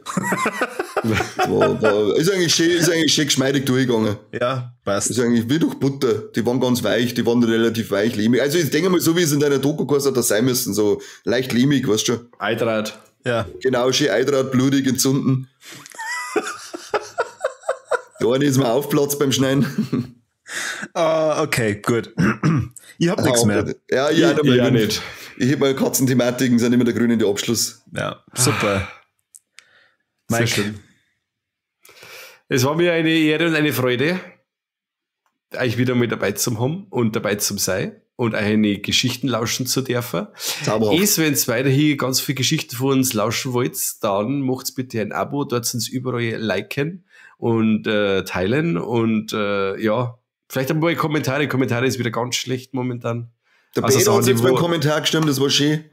Ist eigentlich schön geschmeidig durchgegangen. Ja, passt. Ist eigentlich wie durch Butter. Die waren ganz weich, die waren relativ weich, lehmig. Also ich denke mal, so wie es in deiner Doku hat das sein müssen, so leicht lehmig, weißt du schon. Eidrad. Ja. Genau, schön Eidrad, blutig, entzünden. Der eine ist mir aufplatzt beim Schneiden. Okay, gut. Ich hab nichts mehr. Ja, ich auch nicht. Ich habe mal Katzenthematiken, sind immer der grüne Abschluss. Ja, super. Sehr schön. Es war mir eine Ehre und eine Freude, euch wieder mit dabei zu haben und dabei zu sein und eine Geschichten lauschen zu dürfen. Wenn ihr weiterhin ganz viele Geschichten von uns lauschen wollt, dann macht bitte ein Abo, dort uns überall liken und teilen und vielleicht einmal Kommentare. Kommentare ist wieder ganz schlecht momentan. Der Peter hat jetzt beim Kommentar gestimmt, das war schön.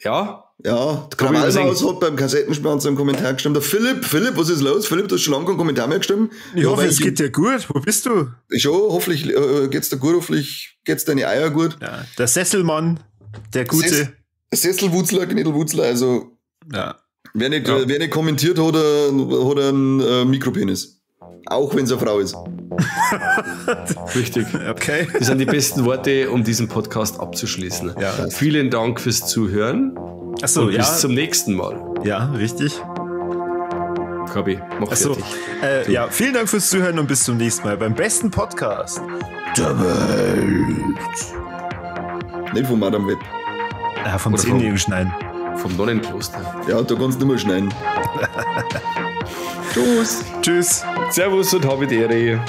Ja? Ja, der Krawallmaus hat beim Kassettenspiel einen Kommentar gestimmt. Der Philipp, was ist los? Philipp, du hast schon lange keinen Kommentar mehr gestimmt. Ich hoffe, es geht dir gut. Wo bist du? Schon, hoffentlich geht's dir gut, hoffentlich geht's deine Eier gut. Ja, der Sesselmann, der Gute. Sesselwutzler, Knädelwutzler, also. Ja. Wer nicht kommentiert, hat einen Mikropenis. Auch wenn es eine Frau ist. Richtig. Okay. Das sind die besten Worte, um diesen Podcast abzuschließen. Ja. Vielen Dank fürs Zuhören. Achso, und bis zum nächsten Mal. Ja, richtig. Kabi, mach fertig. Ja, vielen Dank fürs Zuhören und bis zum nächsten Mal beim besten Podcast der Welt. Nicht vom Madame Web. Ja, vom Zehennägel schneiden. Vom Nonnenkloster. Ja, da kannst du nicht mehr schneiden. Tschüss. Tschüss. Servus und habe die Ehre.